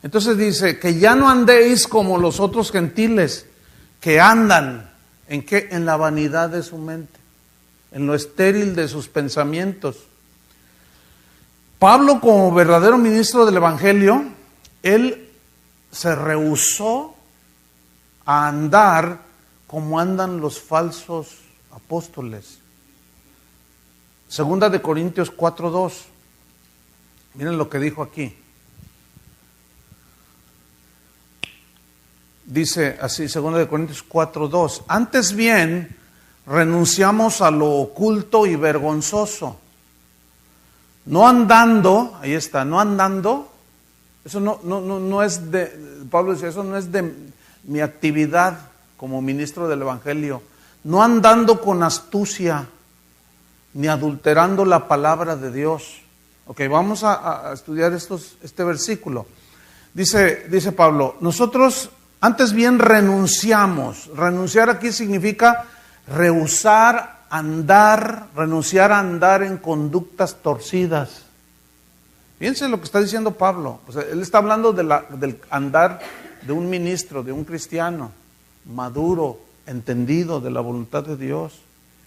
Entonces dice, que ya no andéis como los otros gentiles, que andan, ¿en qué? En la vanidad de su mente, en lo estéril de sus pensamientos. Pablo, como verdadero ministro del Evangelio, él se rehusó a andar como andan los falsos apóstoles. Segunda de Corintios 4:2. Miren lo que dijo aquí. Dice así, segunda de Corintios 4:2. Antes bien, renunciamos a lo oculto y vergonzoso. No andando, ahí está, no andando. Eso no es de, Pablo dice, eso no es de mi actividad como ministro del Evangelio. No andando con astucia, ni adulterando la palabra de Dios. Ok, vamos a estudiar este versículo. Dice Pablo, nosotros antes bien renunciamos. Renunciar aquí significa rehusar andar, renunciar a andar en conductas torcidas. Fíjense lo que está diciendo Pablo. O sea, él está hablando del andar de un ministro, de un cristiano maduro, entendido de la voluntad de Dios,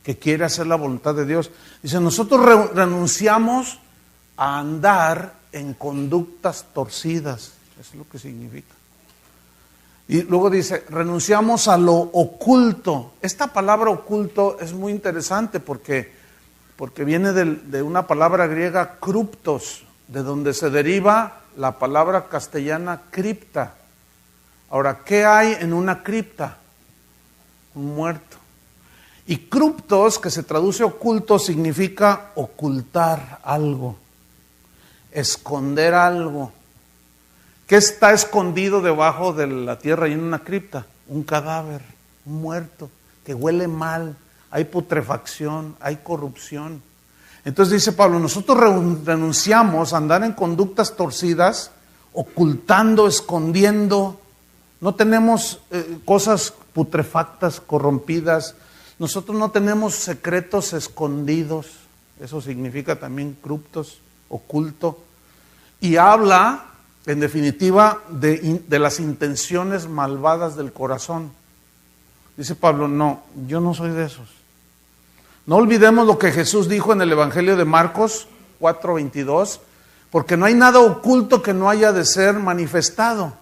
que quiere hacer la voluntad de Dios. Dice, nosotros renunciamos a andar en conductas torcidas. Eso es lo que significa. Y luego dice, renunciamos a lo oculto. Esta palabra oculto es muy interesante porque viene de una palabra griega kruptos, de donde se deriva la palabra castellana cripta. Ahora, ¿qué hay en una cripta? Un muerto. Y kruptos, que se traduce oculto, significa ocultar algo, esconder algo. ¿Qué está escondido debajo de la tierra y en una cripta? Un cadáver, un muerto, que huele mal, hay putrefacción, hay corrupción. Entonces dice Pablo, nosotros renunciamos a andar en conductas torcidas, ocultando, escondiendo. No tenemos cosas putrefactas, corrompidas. Nosotros no tenemos secretos escondidos. Eso significa también cruptos, oculto. Y habla, en definitiva, de las intenciones malvadas del corazón. Dice Pablo, no, yo no soy de esos. No olvidemos lo que Jesús dijo en el Evangelio de Marcos 4:22, porque no hay nada oculto que no haya de ser manifestado.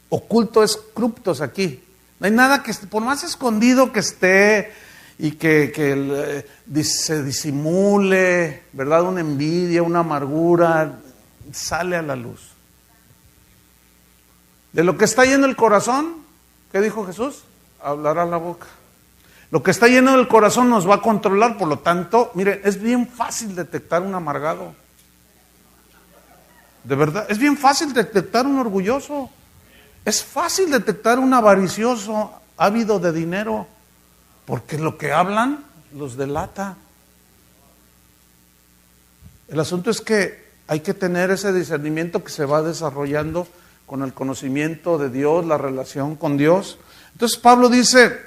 Oculto es cruptos aquí. No hay nada que, por más escondido que esté y que se disimule, ¿verdad? Una envidia, una amargura, sale a la luz. De lo que está lleno el corazón, ¿qué dijo Jesús? Hablará la boca. Lo que está lleno del corazón nos va a controlar, por lo tanto, mire, es bien fácil detectar un amargado. De verdad, es bien fácil detectar un orgulloso. Es fácil detectar un avaricioso, ávido de dinero, porque lo que hablan los delata. El asunto es que hay que tener ese discernimiento que se va desarrollando con el conocimiento de Dios, la relación con Dios. Entonces Pablo dice,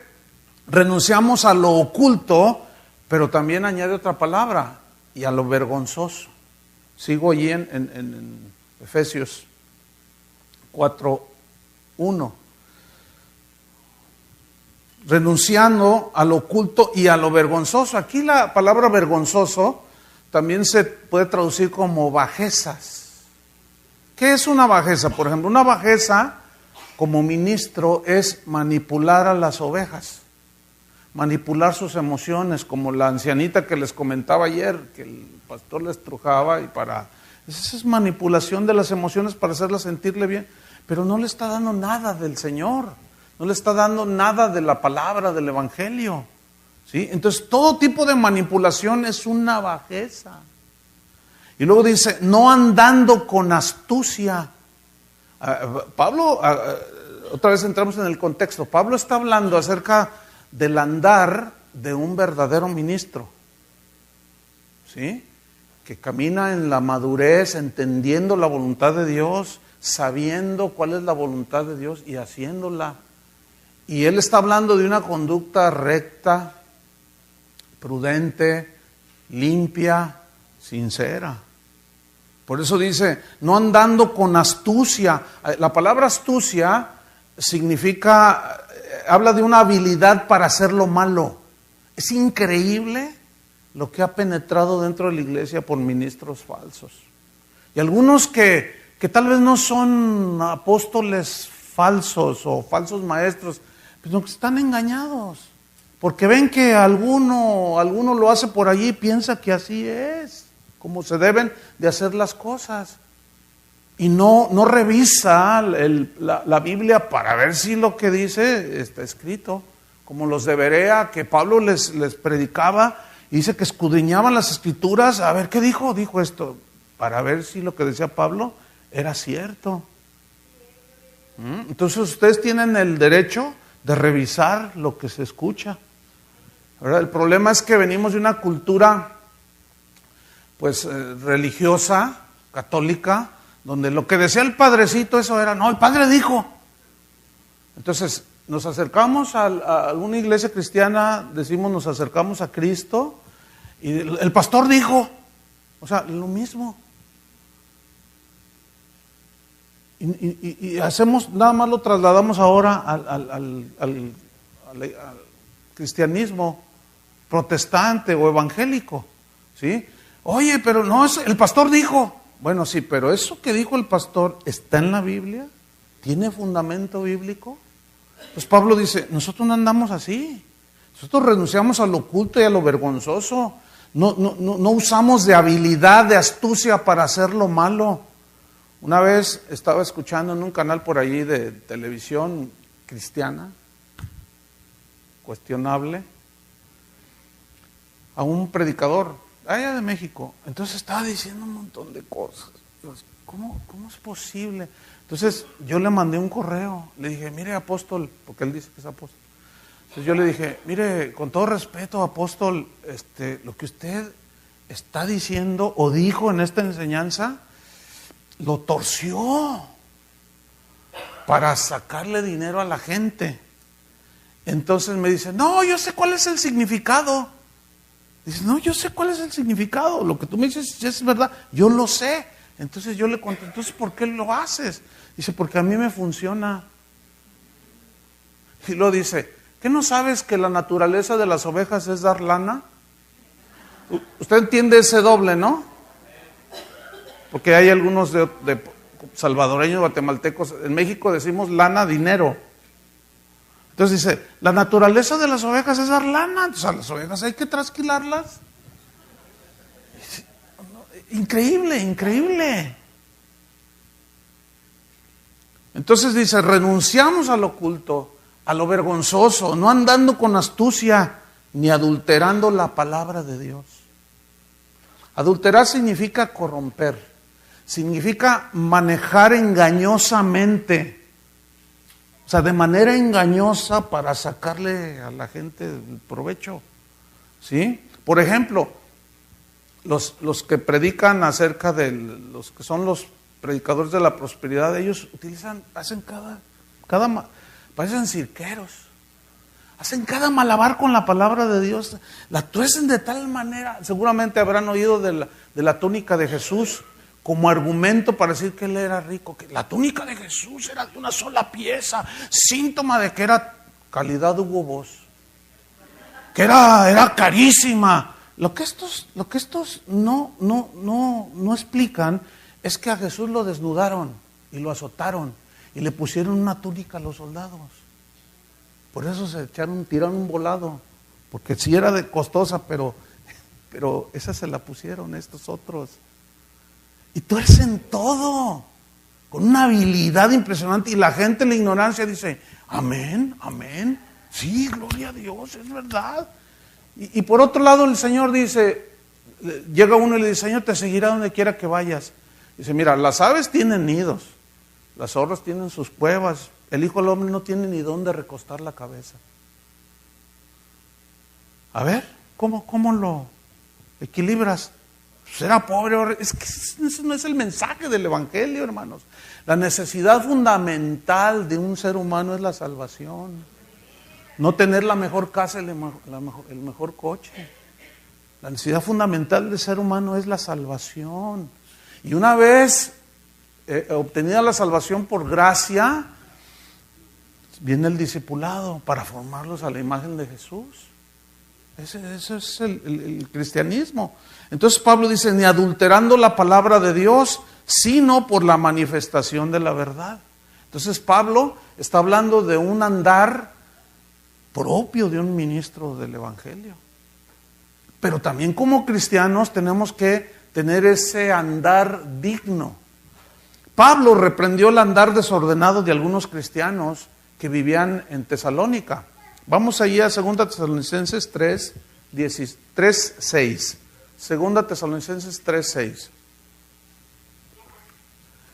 renunciamos a lo oculto, pero también añade otra palabra, y a lo vergonzoso. Sigo allí en Efesios 4:1. Renunciando a lo oculto y a lo vergonzoso. Aquí la palabra vergonzoso también se puede traducir como bajezas. ¿Qué es una bajeza? Por ejemplo, una bajeza como ministro es manipular a las ovejas, manipular sus emociones, como la ancianita que les comentaba ayer, que el pastor les trujaba y esa es manipulación de las emociones para hacerlas sentirle bien, pero no le está dando nada del Señor, no le está dando nada de la palabra, del Evangelio, ¿sí? Entonces todo tipo de manipulación es una bajeza. Y luego dice, no andando con astucia. Pablo, otra vez entramos en el contexto, Pablo está hablando acerca del andar de un verdadero ministro, ¿sí? Que camina en la madurez, entendiendo la voluntad de Dios, sabiendo cuál es la voluntad de Dios y haciéndola. Y él está hablando de una conducta recta, prudente, limpia, sincera. Por eso dice, no andando con astucia. La palabra astucia significa, habla de una habilidad para hacer lo malo. Es increíble lo que ha penetrado dentro de la iglesia por ministros falsos. Y algunos que tal vez no son apóstoles falsos o falsos maestros, pero que están engañados. Porque ven que alguno lo hace por allí y piensa que así es, como se deben de hacer las cosas. Y no revisa la Biblia para ver si lo que dice está escrito. Como los de Berea, que Pablo les predicaba, y dice que escudriñaban las escrituras, a ver qué dijo esto, para ver si lo que decía Pablo era cierto. Entonces ustedes tienen el derecho de revisar lo que se escucha, ¿verdad? El problema es que venimos de una cultura pues religiosa, católica, donde lo que decía el padrecito, eso era, no, el padre dijo. Entonces nos acercamos a alguna iglesia cristiana, decimos nos acercamos a Cristo, y el pastor dijo, o sea, lo mismo. Y hacemos, nada más lo trasladamos ahora al cristianismo protestante o evangélico, ¿sí? Oye, pero no, el pastor dijo. Bueno, sí, pero eso que dijo el pastor, ¿está en la Biblia? ¿Tiene fundamento bíblico? Pues Pablo dice, nosotros no andamos así. Nosotros renunciamos a lo oculto y a lo vergonzoso. No usamos de habilidad, de astucia para hacer lo malo. Una vez estaba escuchando en un canal por allí de televisión cristiana, cuestionable, a un predicador allá de México. Entonces estaba diciendo un montón de cosas. ¿Cómo es posible? Entonces yo le mandé un correo, le dije, mire apóstol, porque él dice que es apóstol. Entonces yo le dije, mire, con todo respeto apóstol, lo que usted está diciendo o dijo en esta enseñanza, lo torció para sacarle dinero a la gente. Entonces me dice, no, yo sé cuál es el significado. Dice, no, yo sé cuál es el significado. Lo que tú me dices es verdad, yo lo sé. Entonces yo le conté, entonces ¿por qué lo haces? Dice, porque a mí me funciona. Y luego dice, ¿qué no sabes que la naturaleza de las ovejas es dar lana? Usted entiende ese doble, ¿no? Porque hay algunos de salvadoreños, guatemaltecos, en México decimos lana, dinero. Entonces dice, la naturaleza de las ovejas es dar lana, entonces a las ovejas hay que trasquilarlas. Increíble, increíble. Entonces dice, renunciamos al oculto, a lo vergonzoso, no andando con astucia, ni adulterando la palabra de Dios. Adulterar significa corromper, significa manejar engañosamente, o sea, de manera engañosa para sacarle a la gente el provecho, ¿sí? Por ejemplo, los que predican acerca de los que son los predicadores de la prosperidad, ellos hacen parecen cirqueros, hacen cada malabar con la palabra de Dios, la tuercen de tal manera, seguramente habrán oído de la túnica de Jesús como argumento para decir que él era rico, que la túnica de Jesús era de una sola pieza, síntoma de que era calidad Hugo Boss, que era carísima. Lo que estos no explican es que a Jesús lo desnudaron y lo azotaron y le pusieron una túnica a los soldados. Por eso tiraron un volado, porque sí era de costosa, pero esa se la pusieron estos otros. Y tuercen todo, con una habilidad impresionante, y la gente en la ignorancia dice, amén, amén, sí, gloria a Dios, es verdad. Y por otro lado el Señor dice, llega uno y le dice, Señor, te seguirá donde quiera que vayas. Dice, mira, las aves tienen nidos, las zorras tienen sus cuevas, el Hijo del Hombre no tiene ni dónde recostar la cabeza. A ver, ¿cómo lo equilibras? Será pobre, es que ese no es el mensaje del Evangelio, hermanos. La necesidad fundamental de un ser humano es la salvación. No tener la mejor casa, el mejor coche. La necesidad fundamental del ser humano es la salvación. Y una vez obtenida la salvación por gracia, viene el discipulado para formarlos a la imagen de Jesús. Ese es el cristianismo. Entonces Pablo dice, ni adulterando la palabra de Dios, sino por la manifestación de la verdad. Entonces Pablo está hablando de un andar propio de un ministro del Evangelio. Pero también como cristianos tenemos que tener ese andar digno. Pablo reprendió el andar desordenado de algunos cristianos que vivían en Tesalónica. Vamos allí a 2 Tesalonicenses 3, 6. 2 Tesalonicenses 3, 6.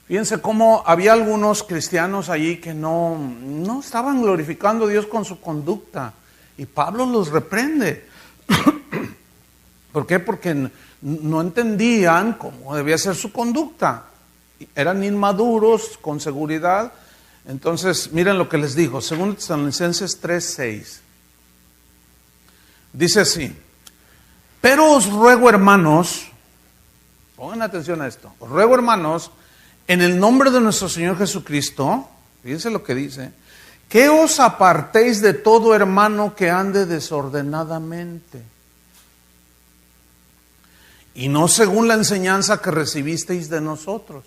Fíjense cómo había algunos cristianos allí que no estaban glorificando a Dios con su conducta. Y Pablo los reprende. ¿Por qué? Porque no entendían cómo debía ser su conducta. Eran inmaduros, con seguridad. Entonces, miren lo que les dijo, 2 Tesalonicenses 3:6. Dice así: pero os ruego, hermanos, pongan atención a esto, os ruego, hermanos, en el nombre de nuestro Señor Jesucristo, fíjense lo que dice, que os apartéis de todo hermano que ande desordenadamente, y no según la enseñanza que recibisteis de nosotros.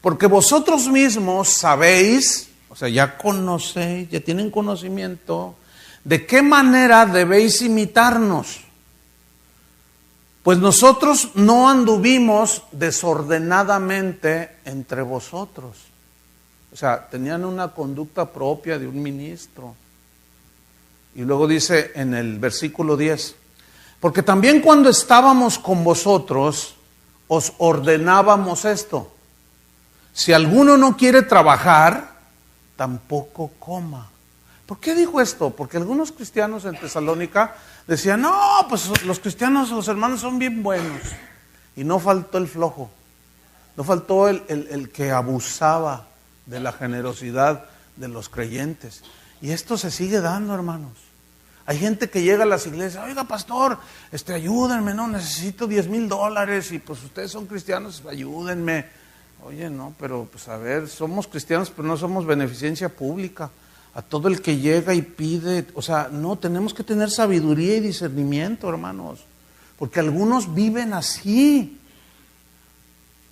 Porque vosotros mismos sabéis, o sea, ya conocéis, ya tienen conocimiento, de qué manera debéis imitarnos. Pues nosotros no anduvimos desordenadamente entre vosotros. O sea, tenían una conducta propia de un ministro. Y luego dice en el versículo 10, porque también cuando estábamos con vosotros, os ordenábamos esto. Si alguno no quiere trabajar, tampoco coma. ¿Por qué dijo esto? Porque algunos cristianos en Tesalónica decían, no, pues los cristianos, los hermanos son bien buenos. Y no faltó el flojo, no faltó el que abusaba de la generosidad de los creyentes. Y esto se sigue dando, hermanos. Hay gente que llega a las iglesias, oiga pastor, ayúdenme, no, necesito $10,000 y pues ustedes son cristianos, ayúdenme. Oye, no, pero pues a ver, somos cristianos, pero no somos beneficencia pública. A todo el que llega y pide, o sea, no, tenemos que tener sabiduría y discernimiento, hermanos, porque algunos viven así.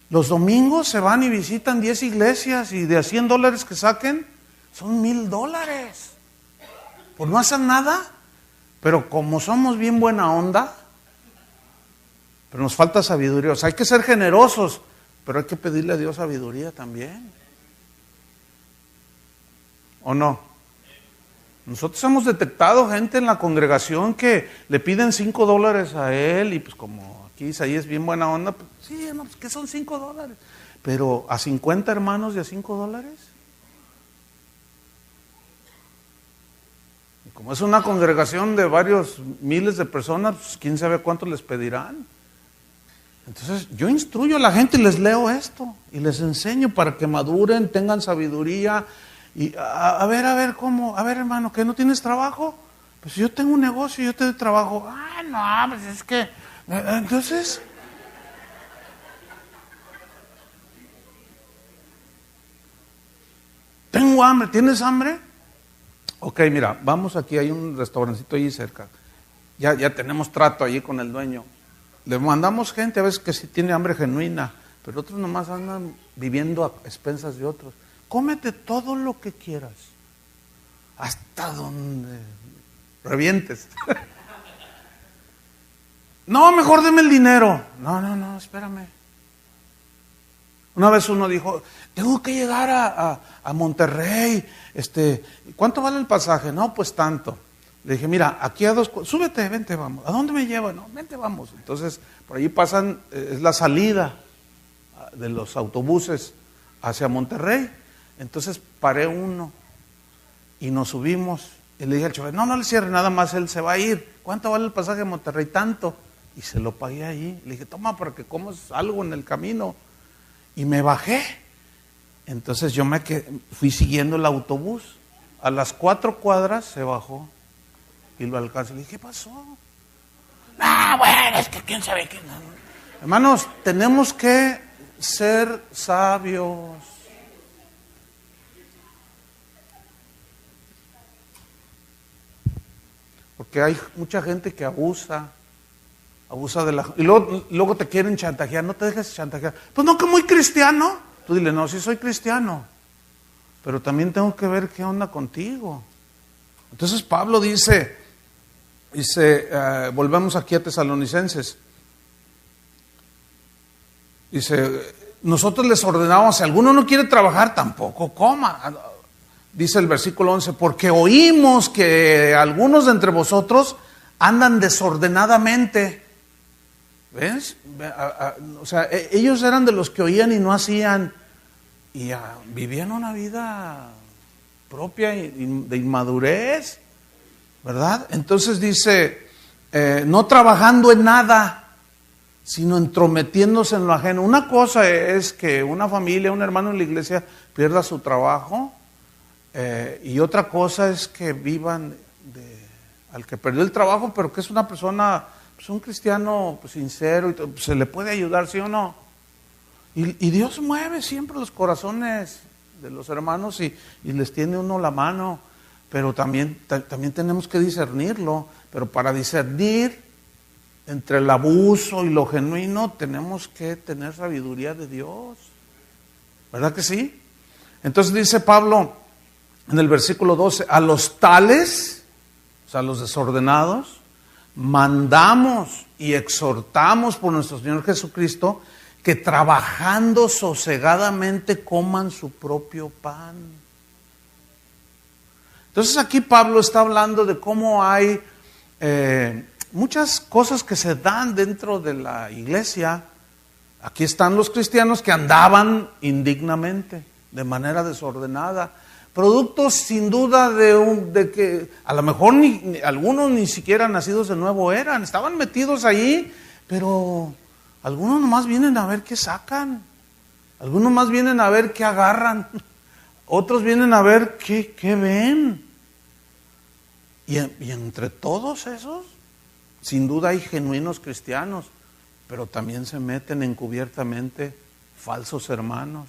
Los domingos se van y visitan 10 iglesias y de a $100 que saquen, son $1,000. Pues no hacen nada, pero como somos bien buena onda, pero nos falta sabiduría. O sea, hay que ser generosos, pero hay que pedirle a Dios sabiduría también. ¿O no? Nosotros hemos detectado gente en la congregación que le piden $5 a él y pues como aquí Isaías es bien buena onda, pues sí, no, pues ¿qué son $5? Pero a 50 hermanos de a $5. Y como es una congregación de varios miles de personas, pues quién sabe cuánto les pedirán. Entonces yo instruyo a la gente y les leo esto y les enseño para que maduren, tengan sabiduría. Y a ver, ¿cómo? A ver, hermano, ¿que no tienes trabajo? Pues yo tengo un negocio, yo te doy trabajo. Ah, no, pues es que... Entonces... Tengo hambre, ¿tienes hambre? Ok, mira, vamos aquí, hay un restaurancito ahí cerca. Ya tenemos trato allí con el dueño. Le mandamos gente a veces que sí tiene hambre genuina, pero otros nomás andan viviendo a expensas de otros. Cómete todo lo que quieras, hasta donde revientes. No, mejor deme el dinero. No, espérame. Una vez uno dijo, tengo que llegar a Monterrey, ¿cuánto vale el pasaje? No, pues tanto. Le dije, mira, aquí a súbete, vente, vamos. ¿A dónde me lleva? No, vente, vamos. Entonces, por allí pasan, es la salida de los autobuses hacia Monterrey. Entonces paré uno y nos subimos. Y le dije al chofer, no le cierre, nada más él se va a ir. ¿Cuánto vale el pasaje a Monterrey? Tanto. Y se lo pagué ahí. Le dije, toma para que comas algo en el camino. Y me bajé. Entonces yo fui siguiendo el autobús. A las 4 cuadras se bajó. Y lo alcancé. Le dije, ¿qué pasó? No, bueno, es que quién sabe qué. Hermanos, tenemos que ser sabios. Porque hay mucha gente que abusa de la... Y luego te quieren chantajear, no te dejes chantajear. Pues no, que muy cristiano. Tú dile, no, sí soy cristiano, pero también tengo que ver qué onda contigo. Entonces Pablo dice, volvemos aquí a Tesalonicenses. Dice, nosotros les ordenamos, si alguno no quiere trabajar, tampoco coma. Dice el versículo 11, porque oímos que algunos de entre vosotros andan desordenadamente. ¿Ves? O sea, ellos eran de los que oían y no hacían, y vivían una vida propia de inmadurez, ¿verdad? Entonces dice, no trabajando en nada, sino entrometiéndose en lo ajeno. Una cosa es que una familia, un hermano en la iglesia pierda su trabajo, y otra cosa es que vivan al que perdió el trabajo, pero que es una persona, pues un cristiano pues, sincero, y pues, se le puede ayudar, ¿sí o no? Y Dios mueve siempre los corazones de los hermanos y les tiende uno la mano, pero también tenemos que discernirlo. Pero para discernir entre el abuso y lo genuino tenemos que tener sabiduría de Dios, ¿verdad que sí? Entonces dice Pablo en el versículo 12, a los tales, o sea, a los desordenados, mandamos y exhortamos por nuestro Señor Jesucristo que trabajando sosegadamente coman su propio pan. Entonces aquí Pablo está hablando de cómo hay muchas cosas que se dan dentro de la iglesia. Aquí están los cristianos que andaban indignamente, de manera desordenada, productos sin duda de que a lo mejor algunos ni siquiera nacidos de nuevo estaban metidos ahí, pero algunos nomás vienen a ver qué sacan, algunos más vienen a ver qué agarran, otros vienen a ver qué ven. Y entre todos esos, sin duda hay genuinos cristianos, pero también se meten encubiertamente falsos hermanos,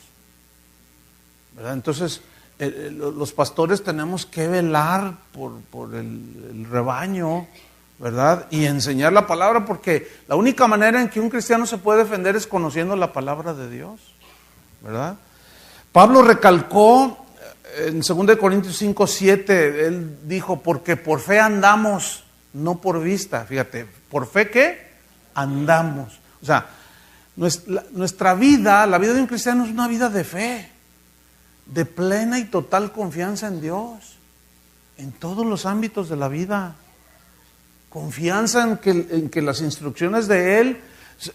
¿verdad? Entonces, los pastores tenemos que velar por el rebaño, ¿verdad? Y enseñar la palabra, porque la única manera en que un cristiano se puede defender es conociendo la palabra de Dios, ¿verdad? Pablo recalcó en 2 Corintios 5:7, él dijo, porque por fe andamos, no por vista. Fíjate, ¿por fe qué? Andamos. O sea, nuestra vida, la vida de un cristiano es una vida de fe, de plena y total confianza en Dios, en todos los ámbitos de la vida. Confianza en que las instrucciones de Él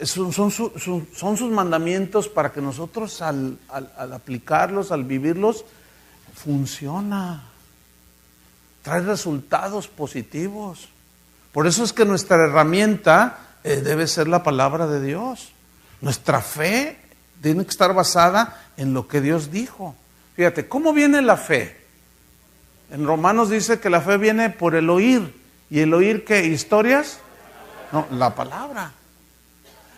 son sus mandamientos, para que nosotros al aplicarlos, al vivirlos, funciona, trae resultados positivos. Por eso es que nuestra herramienta debe ser la palabra de Dios. Nuestra fe tiene que estar basada en lo que Dios dijo. Fíjate, ¿cómo viene la fe? En Romanos dice que la fe viene por el oír. ¿Y el oír qué? ¿Historias? No, la palabra.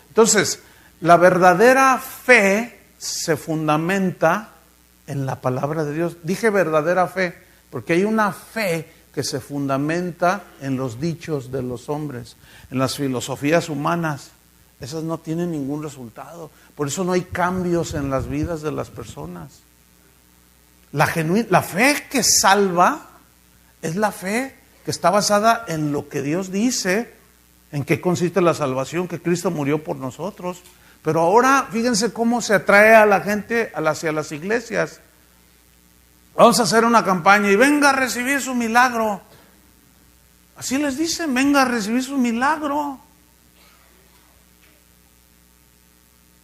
Entonces, la verdadera fe se fundamenta en la palabra de Dios. Dije verdadera fe, porque hay una fe que se fundamenta en los dichos de los hombres, en las filosofías humanas. Esas no tienen ningún resultado. Por eso no hay cambios en las vidas de las personas. La fe que salva es la fe que está basada en lo que Dios dice, en qué consiste la salvación, que Cristo murió por nosotros. Pero ahora fíjense cómo se atrae a la gente hacia las iglesias. Vamos a hacer una campaña y venga a recibir su milagro. Así les dicen, venga a recibir su milagro.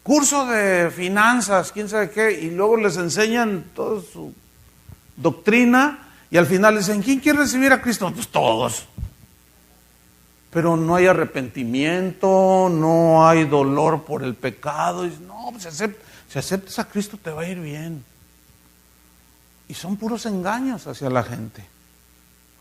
Curso de finanzas, quién sabe qué, y luego les enseñan toda su doctrina y al final les dicen, ¿quién quiere recibir a Cristo? Pues todos. Pero no hay arrepentimiento, no hay dolor por el pecado. Y no, pues si aceptas a Cristo te va a ir bien. Y son puros engaños hacia la gente,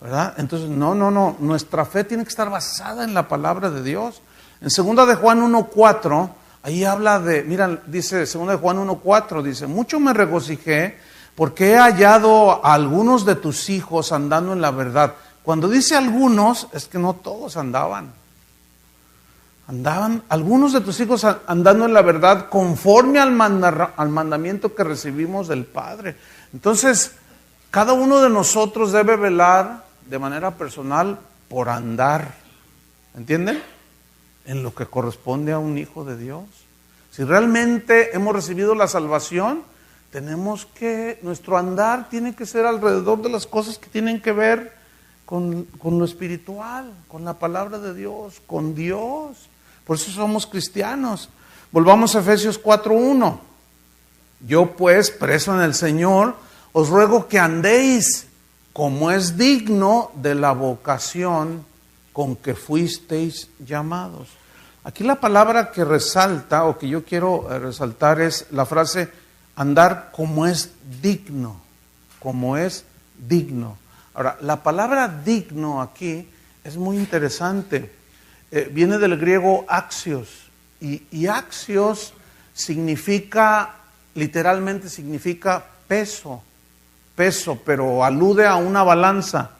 ¿verdad? Entonces, no, nuestra fe tiene que estar basada en la palabra de Dios. En 2 de Juan 1:4, Ahí habla de, mira, dice 2 de Juan 1:4, dice, mucho me regocijé porque he hallado a algunos de tus hijos andando en la verdad. Cuando dice algunos, es que no todos andaban. Andaban algunos de tus hijos andando en la verdad conforme al mandamiento que recibimos del Padre. Entonces, cada uno de nosotros debe velar de manera personal por andar, ¿entienden? En lo que corresponde a un hijo de Dios. Si realmente hemos recibido la salvación, tenemos que, nuestro andar tiene que ser alrededor de las cosas que tienen que ver con lo espiritual, con la palabra de Dios, con Dios. Por eso somos cristianos. Volvamos a Efesios 4:1. Yo pues, preso en el Señor, os ruego que andéis como es digno de la vocación con que fuisteis llamados. Aquí la palabra que resalta, o que yo quiero resaltar, es la frase andar como es digno, como es digno. Ahora, la palabra digno aquí es muy interesante. Viene del griego axios, y axios significa, literalmente significa peso, pero alude a una balanza,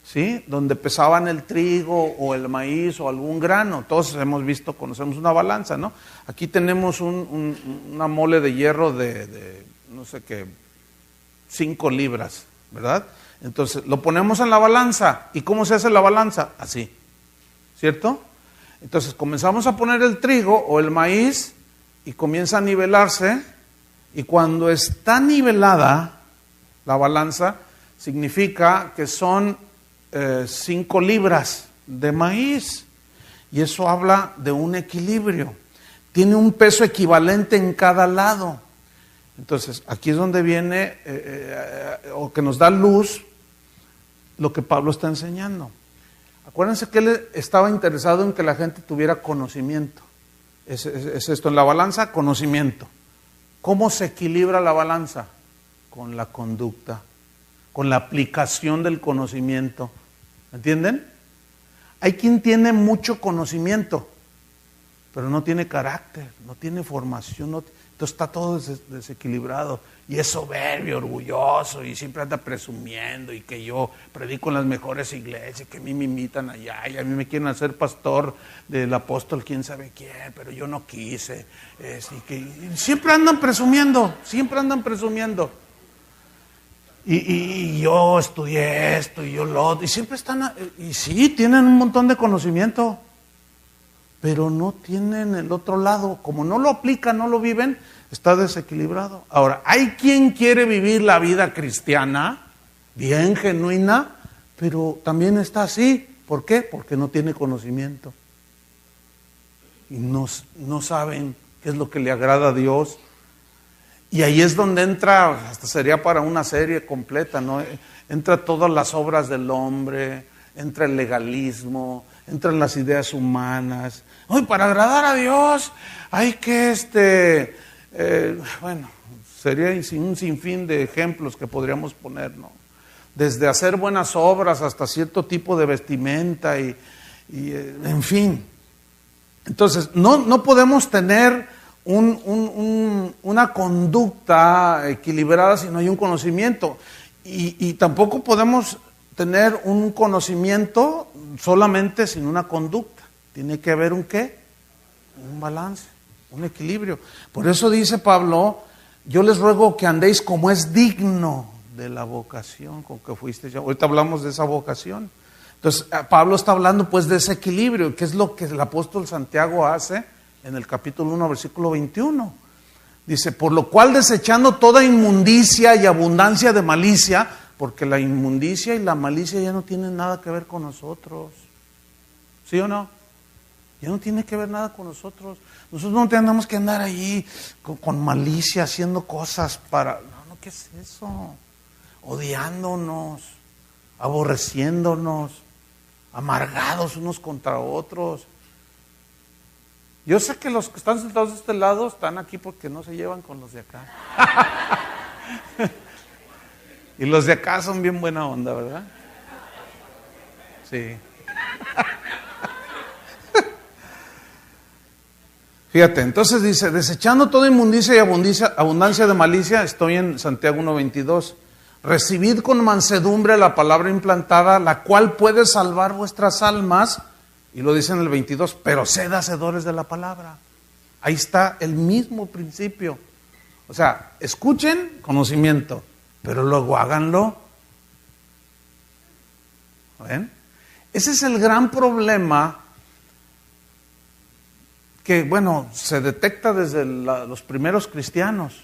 ¿sí? Donde pesaban el trigo o el maíz o algún grano. Todos hemos visto, conocemos una balanza, ¿no? Aquí tenemos una mole de hierro de no sé qué, 5 libras, ¿verdad? Entonces lo ponemos en la balanza. ¿Y cómo se hace la balanza? Así, ¿cierto? Entonces comenzamos a poner el trigo o el maíz y comienza a nivelarse, y cuando está nivelada la balanza, significa que son 5 libras de maíz, y eso habla de un equilibrio. Tiene un peso equivalente en cada lado. Entonces, aquí es donde viene, o que nos da luz, lo que Pablo está enseñando. Acuérdense que él estaba interesado en que la gente tuviera conocimiento. Es esto en la balanza, conocimiento. ¿Cómo se equilibra la balanza? Con la conducta, con la aplicación del conocimiento. ¿Entienden? Hay quien tiene mucho conocimiento, pero no tiene carácter, no tiene formación, entonces está todo desequilibrado, y es soberbio, orgulloso, y siempre anda presumiendo, y que yo predico en las mejores iglesias, que a mí me invitan allá, y a mí me quieren hacer pastor del apóstol quién sabe quién, pero yo no quise. Y siempre andan presumiendo, Y yo estudié esto, y yo lo otro, y siempre están, y sí, tienen un montón de conocimiento, pero no tienen el otro lado. Como no lo aplican, no lo viven, está desequilibrado. Ahora, hay quien quiere vivir la vida cristiana, bien genuina, pero también está así. ¿Por qué? Porque no tiene conocimiento. Y no saben qué es lo que le agrada a Dios. Y ahí es donde entra, hasta sería para una serie completa, ¿no? Entra todas las obras del hombre, entra el legalismo, entran las ideas humanas. Hoy para agradar a Dios hay que, bueno, sería un sinfín de ejemplos que podríamos poner, ¿no? Desde hacer buenas obras hasta cierto tipo de vestimenta y en fin. Entonces, no podemos tener una conducta equilibrada si no hay un conocimiento, y tampoco podemos tener un conocimiento solamente sin una conducta. Tiene que haber un balance, un equilibrio. Por eso dice Pablo, yo les ruego que andéis como es digno de la vocación con que fuiste ya. Ahorita hablamos de esa vocación. Entonces Pablo está hablando pues de ese equilibrio, que es lo que el apóstol Santiago hace en el capítulo 1, versículo 21. Dice, por lo cual desechando toda inmundicia y abundancia de malicia, porque la inmundicia y la malicia ya no tienen nada que ver con nosotros. ¿Sí o no? Ya no tiene que ver nada con nosotros. Nosotros no tenemos que andar ahí con malicia, haciendo cosas para... No, ¿qué es eso? Odiándonos, aborreciéndonos, amargados unos contra otros. Yo sé que los que están sentados de este lado están aquí porque no se llevan con los de acá. Y los de acá son bien buena onda, ¿verdad? Sí. Fíjate, entonces dice, desechando toda inmundicia y abundancia de malicia, estoy en Santiago 1:22, recibid con mansedumbre la palabra implantada, la cual puede salvar vuestras almas, y lo dice en el 22, pero sed hacedores de la palabra. Ahí está el mismo principio. O sea, escuchen conocimiento, pero luego háganlo. ¿Ven? Ese es el gran problema que, bueno, se detecta desde los primeros cristianos.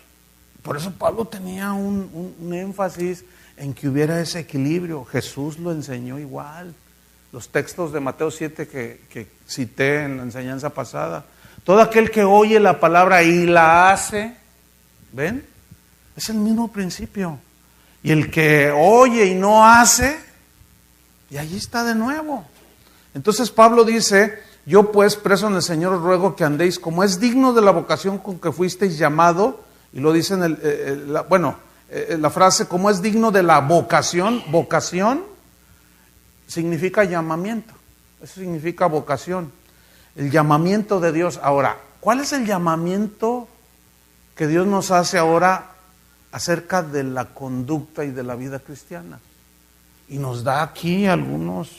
Por eso Pablo tenía un énfasis en que hubiera ese equilibrio. Jesús lo enseñó igual. Los textos de Mateo 7 que cité en la enseñanza pasada. Todo aquel que oye la palabra y la hace, ¿ven? Es el mismo principio. Y el que oye y no hace, y allí está de nuevo. Entonces Pablo dice, yo pues preso en el Señor os ruego que andéis como es digno de la vocación con que fuisteis llamado, y lo dice en la frase, como es digno de la vocación. Vocación significa llamamiento, eso significa vocación, el llamamiento de Dios. Ahora, ¿cuál es el llamamiento que Dios nos hace ahora acerca de la conducta y de la vida cristiana? Y nos da aquí algunos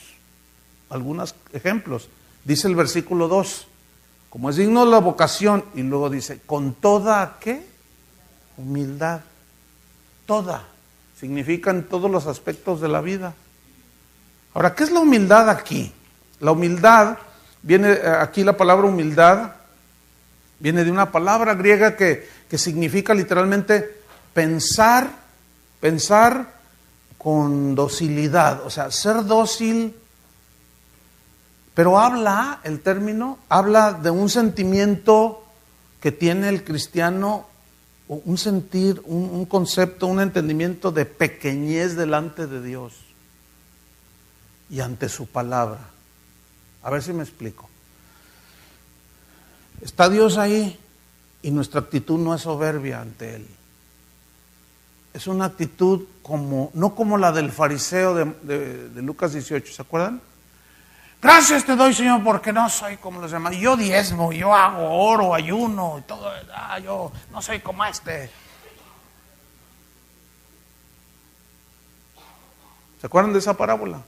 ejemplos. Dice el versículo 2, como es digno de la vocación, y luego dice, con toda, ¿qué? Humildad. Toda. Significa en todos los aspectos de la vida. Ahora, ¿qué es la humildad aquí? La humildad, viene aquí la palabra humildad, viene de una palabra griega que significa literalmente pensar con docilidad, o sea, ser dócil, pero el término habla de un sentimiento que tiene el cristiano, un sentir, un concepto, un entendimiento de pequeñez delante de Dios y ante su palabra. A ver si me explico. Está Dios ahí y nuestra actitud no es soberbia ante Él. Es una actitud no como la del fariseo de Lucas 18, ¿se acuerdan? Gracias te doy, Señor, porque no soy como los demás. Yo diezmo, yo hago oro, ayuno, y todo. Yo no soy como este. ¿Se acuerdan de esa parábola?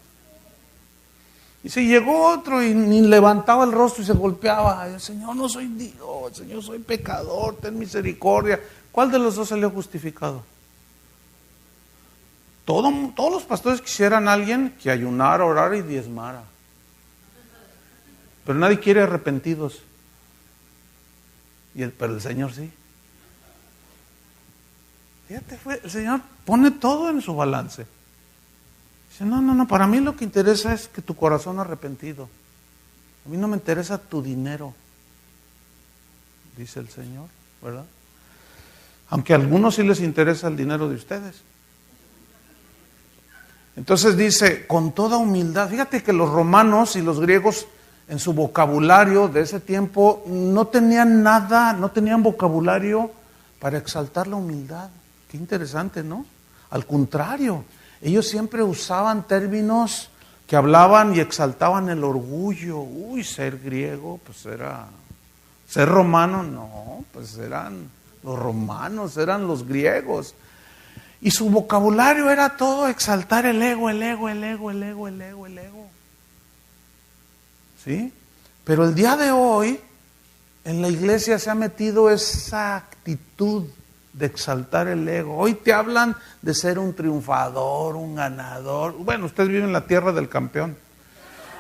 Y si llegó otro y ni levantaba el rostro y se golpeaba. Señor, no soy Dios, Señor, soy pecador, ten misericordia. ¿Cuál de los dos salió justificado? Todos los pastores quisieran a alguien que ayunara, orara y diezmara. Pero nadie quiere arrepentidos. Pero el Señor sí. Fíjate, el Señor pone todo en su balance. Dice, no, para mí lo que interesa es que tu corazón arrepentido. A mí no me interesa tu dinero, dice el Señor, ¿verdad? Aunque a algunos sí les interesa el dinero de ustedes. Entonces dice, con toda humildad. Fíjate que los romanos y los griegos en su vocabulario de ese tiempo no tenían vocabulario para exaltar la humildad. Qué interesante, ¿no? Al contrario, ellos siempre usaban términos que hablaban y exaltaban el orgullo. Ser griego, pues era... Ser romano, no, pues eran los romanos, eran los griegos. Y su vocabulario era todo exaltar el ego. ¿Sí? Pero el día de hoy, en la iglesia se ha metido esa actitud de exaltar el ego. Hoy te hablan de ser un triunfador, un ganador. Bueno, ustedes viven en la tierra del campeón.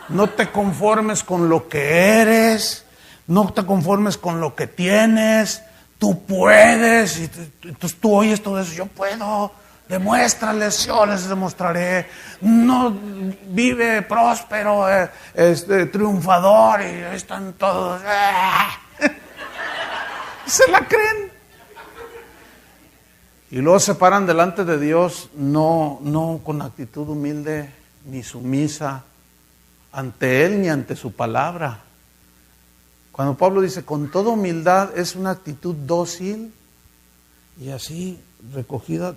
No te conformes con lo que eres, no te conformes con lo que tienes, tú puedes. Y entonces tú oyes todo eso, yo puedo. Demuéstrales, yo les demostraré. No vive próspero, triunfador, y ahí están todos. Se la creen. Y luego se paran delante de Dios, no con actitud humilde ni sumisa ante Él ni ante su palabra. Cuando Pablo dice con toda humildad, es una actitud dócil y así recogida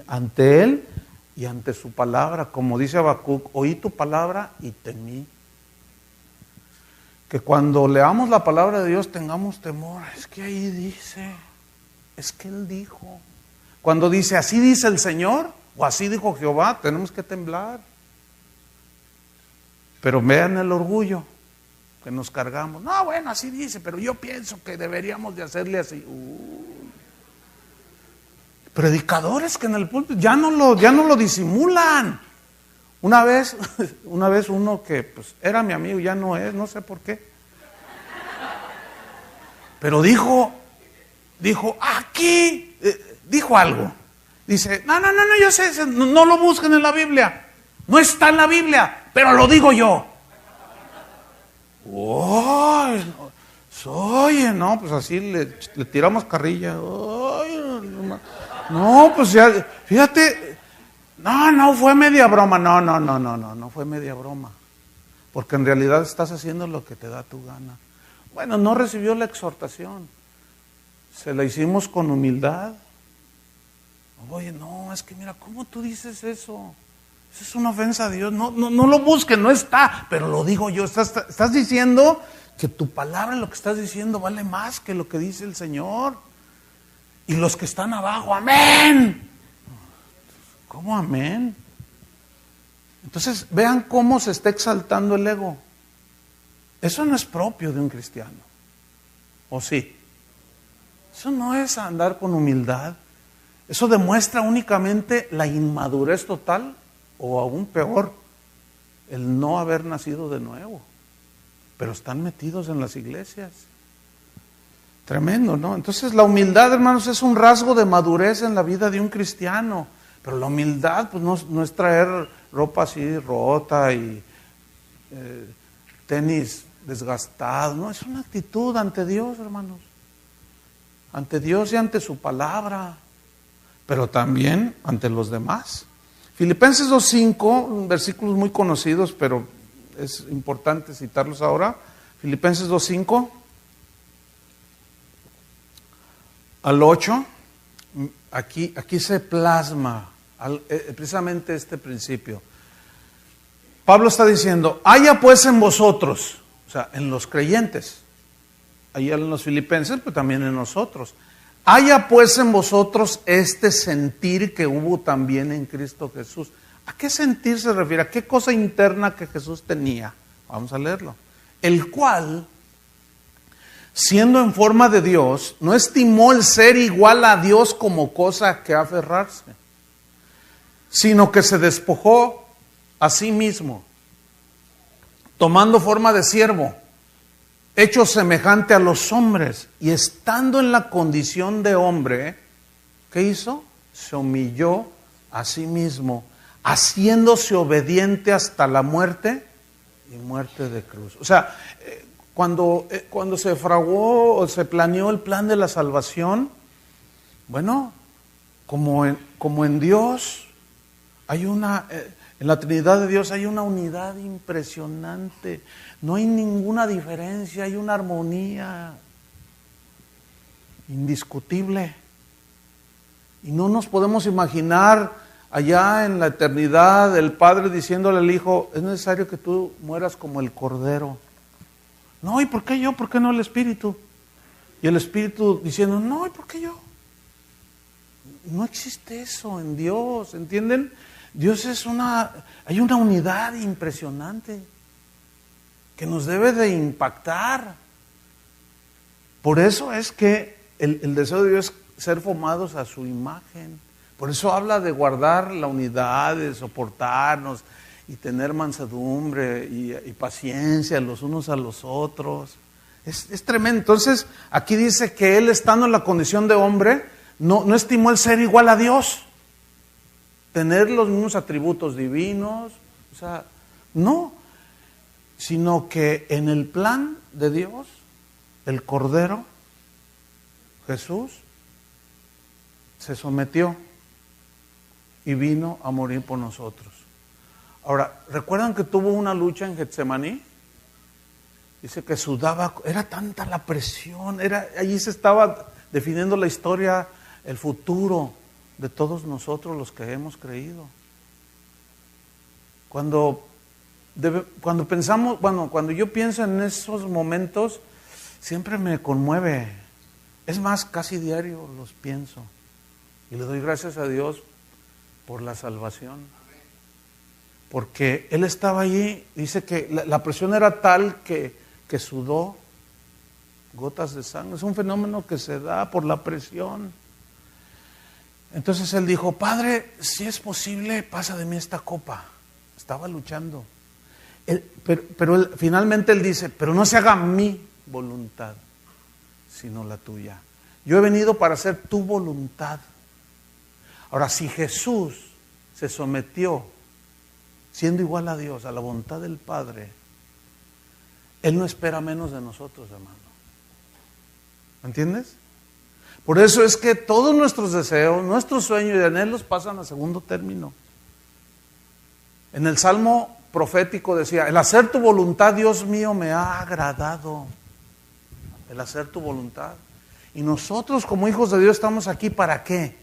ante Él y ante su palabra, como dice Habacuc, oí tu palabra y temí. que cuando leamos la palabra de Dios tengamos temor. Es que ahí dice, es que Él dijo. Cuando dice, así dice el Señor, o así dijo Jehová, tenemos que temblar. Pero vean el orgullo que nos cargamos. No, bueno, así dice, pero yo pienso que deberíamos de hacerle así. Predicadores que en el púlpito ya no lo disimulan. Una vez uno que pues era mi amigo, ya no es, no sé por qué. Pero dijo aquí, dijo algo. Dice, no, yo sé, no lo busquen en la Biblia. No está en la Biblia, pero lo digo yo. Oye, no, pues así le tiramos carrilla. No, pues ya, fíjate, no fue media broma, no fue media broma, porque en realidad estás haciendo lo que te da tu gana. Bueno, no recibió la exhortación, se la hicimos con humildad. Oye, no, es que mira, ¿cómo tú dices eso? Eso es una ofensa a Dios, no lo busquen, no está, pero lo digo yo, estás diciendo que tu palabra, lo que estás diciendo vale más que lo que dice el Señor. Y los que están abajo, amén. ¿Cómo amén? Entonces, vean cómo se está exaltando el ego. Eso no es propio de un cristiano. ¿O sí? Eso no es andar con humildad. Eso demuestra únicamente la inmadurez total, o aún peor, el no haber nacido de nuevo. Pero están metidos en las iglesias. Tremendo, ¿no? Entonces la humildad, hermanos, es un rasgo de madurez en la vida de un cristiano. Pero la humildad, pues no es traer ropa así rota y tenis desgastado. No, es una actitud ante Dios, hermanos. Ante Dios y ante su palabra. Pero también ante los demás. Filipenses 2:5, versículos muy conocidos, pero es importante citarlos ahora. Filipenses 2:5 al 8, aquí se plasma precisamente este principio. Pablo está diciendo, haya pues en vosotros, o sea, en los creyentes, ahí en los filipenses, pero también en nosotros, haya pues en vosotros este sentir que hubo también en Cristo Jesús. ¿A qué sentir se refiere? ¿A qué cosa interna que Jesús tenía? Vamos a leerlo. El cual, siendo en forma de Dios, no estimó el ser igual a Dios como cosa que aferrarse, sino que se despojó a sí mismo, tomando forma de siervo, hecho semejante a los hombres, y estando en la condición de hombre, ¿qué hizo? Se humilló a sí mismo, haciéndose obediente hasta la muerte y muerte de cruz. O sea, cuando se fraguó o se planeó el plan de la salvación, bueno, como en Dios hay en la Trinidad de Dios hay una unidad impresionante, no hay ninguna diferencia, hay una armonía indiscutible. Y no nos podemos imaginar allá en la eternidad el Padre diciéndole al Hijo, es necesario que tú mueras como el Cordero. No, ¿y por qué yo? ¿Por qué no el Espíritu? Y el Espíritu diciendo, no, ¿y por qué yo? No existe eso en Dios, ¿entienden? Dios hay una unidad impresionante que nos debe de impactar. Por eso es que el deseo de Dios es ser formados a su imagen. Por eso habla de guardar la unidad, de soportarnos y tener mansedumbre y paciencia los unos a los otros. Es tremendo. Entonces, aquí dice que él, estando en la condición de hombre, no estimó el ser igual a Dios, tener los mismos atributos divinos, o sea, no, sino que en el plan de Dios, el Cordero, Jesús, se sometió y vino a morir por nosotros. Ahora, ¿recuerdan que tuvo una lucha en Getsemaní? Dice que sudaba, era tanta la presión, allí se estaba definiendo la historia, el futuro de todos nosotros los que hemos creído. Cuando cuando yo pienso en esos momentos, siempre me conmueve. Es más, casi diario los pienso. Y le doy gracias a Dios por la salvación. Porque Él estaba allí, dice que la presión era tal que sudó gotas de sangre. Es un fenómeno que se da por la presión. Entonces Él dijo, Padre, si es posible, pasa de mí esta copa. Estaba luchando. Pero finalmente Él dice, pero no se haga mi voluntad, sino la tuya. Yo he venido para hacer tu voluntad. Ahora, si Jesús se sometió, siendo igual a Dios, a la voluntad del Padre, Él no espera menos de nosotros, hermano. ¿Me entiendes? Por eso es que todos nuestros deseos, nuestros sueños y anhelos pasan a segundo término. En el Salmo profético decía, el hacer tu voluntad, Dios mío, me ha agradado. El hacer tu voluntad. Y nosotros como hijos de Dios estamos aquí ¿para qué?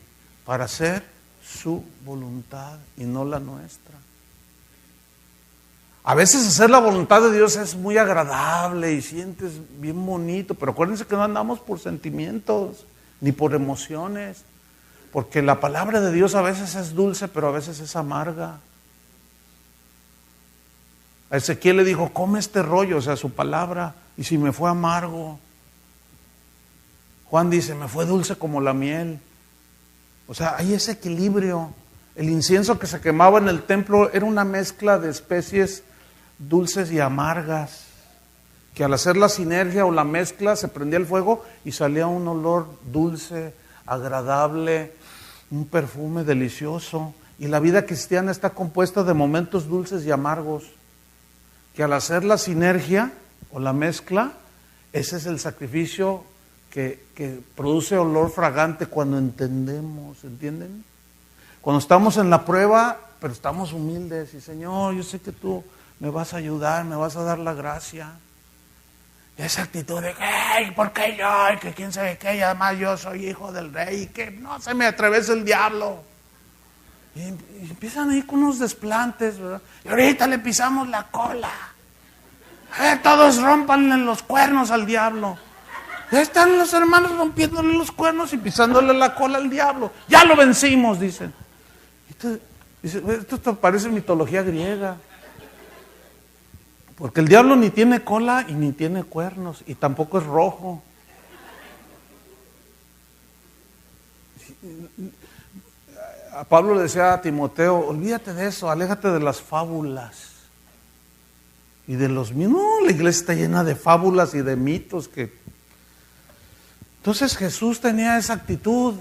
Para hacer su voluntad y no la nuestra. A veces hacer la voluntad de Dios es muy agradable y sientes bien bonito, pero acuérdense que no andamos por sentimientos ni por emociones, porque la palabra de Dios a veces es dulce, pero a veces es amarga. A Ezequiel le dijo, come este rollo, o sea, su palabra, y si me fue amargo. Juan dice, me fue dulce como la miel. O sea, hay ese equilibrio. El incienso que se quemaba en el templo era una mezcla de especies dulces y amargas, que al hacer la sinergia o la mezcla se prendía el fuego y salía un olor dulce, agradable, un perfume delicioso. Y la vida cristiana está compuesta de momentos dulces y amargos, que al hacer la sinergia o la mezcla, ese es el sacrificio que produce olor fragante cuando entendemos, ¿entienden? Cuando estamos en la prueba, pero estamos humildes y Señor, yo sé que tú me vas a ayudar, me vas a dar la gracia. Y esa actitud de, hey, ¿por qué yo? Y que quién sabe qué, y además yo soy hijo del rey, y que no se me atraviesa el diablo. Y empiezan a ir con unos desplantes, ¿verdad? Y ahorita le pisamos la cola. Todos rómpanle los cuernos al diablo. Ya están los hermanos rompiéndole los cuernos y pisándole la cola al diablo. Ya lo vencimos, dicen. Esto parece mitología griega. Porque el diablo ni tiene cola y ni tiene cuernos y tampoco es rojo. A Pablo le decía a Timoteo, olvídate de eso, aléjate de las fábulas y de los mitos. No, la iglesia está llena de fábulas y de mitos Entonces Jesús tenía esa actitud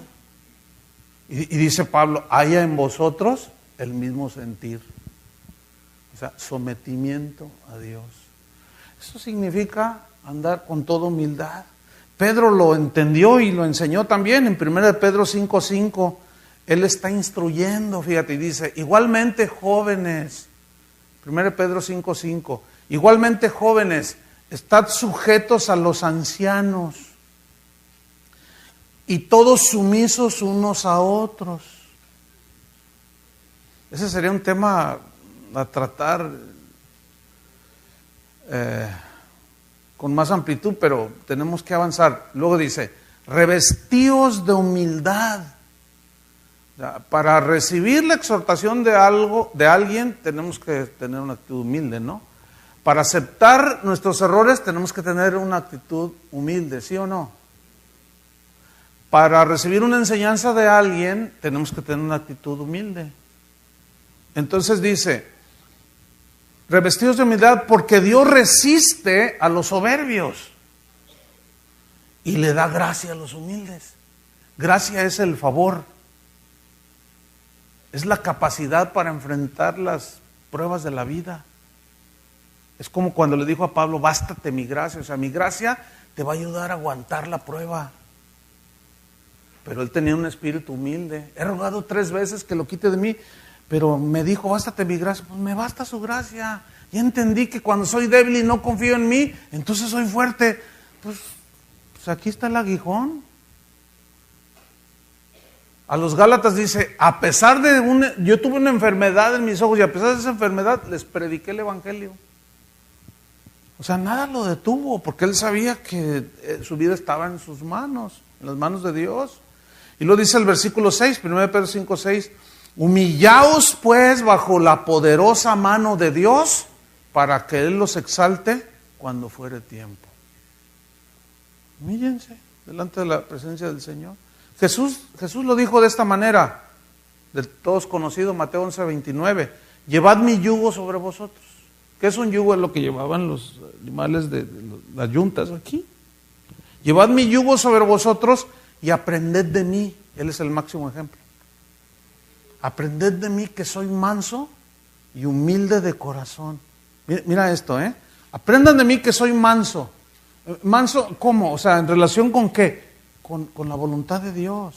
y dice Pablo, haya en vosotros el mismo sentir. O sea, sometimiento a Dios. Eso significa andar con toda humildad. Pedro lo entendió y lo enseñó también en 1 Pedro 5:5. Él está instruyendo, fíjate, y dice, igualmente jóvenes, 1 Pedro 5:5, igualmente jóvenes, estad sujetos a los ancianos y todos sumisos unos a otros. Ese sería un tema a tratar con más amplitud, pero tenemos que avanzar. Luego dice, revestíos de humildad. Para recibir la exhortación de alguien, tenemos que tener una actitud humilde, ¿no? Para aceptar nuestros errores, tenemos que tener una actitud humilde, ¿sí o no? Para recibir una enseñanza de alguien, tenemos que tener una actitud humilde. Entonces dice, revestidos de humildad, porque Dios resiste a los soberbios y le da gracia a los humildes. Gracia es el favor, es la capacidad para enfrentar las pruebas de la vida. Es como cuando le dijo a Pablo, bástate mi gracia. O sea, mi gracia te va a ayudar a aguantar la prueba. Pero él tenía un espíritu humilde. He rogado 3 veces que lo quite de mí, pero me dijo, bástate mi gracia. Pues me basta su gracia. Ya entendí que cuando soy débil y no confío en mí, entonces soy fuerte. Pues aquí está el aguijón. A los Gálatas dice, a pesar de yo tuve una enfermedad en mis ojos y a pesar de esa enfermedad les prediqué el evangelio. O sea, nada lo detuvo porque él sabía que su vida estaba en sus manos, en las manos de Dios. Y lo dice el versículo 6, 1 Pedro 5, 6, humillaos pues bajo la poderosa mano de Dios para que Él los exalte cuando fuere tiempo. Humíllense delante de la presencia del Señor. Jesús lo dijo de esta manera, de todos conocido, Mateo 11, 29, llevad mi yugo sobre vosotros. ¿Qué es un yugo? Es lo que llevaban los animales de las yuntas aquí. Llevad mi yugo sobre vosotros y aprended de mí. Él es el máximo ejemplo. Aprended de mí que soy manso y humilde de corazón. Mira esto, aprendan de mí que soy manso. ¿Manso cómo? O sea, ¿en relación con qué? Con la voluntad de Dios.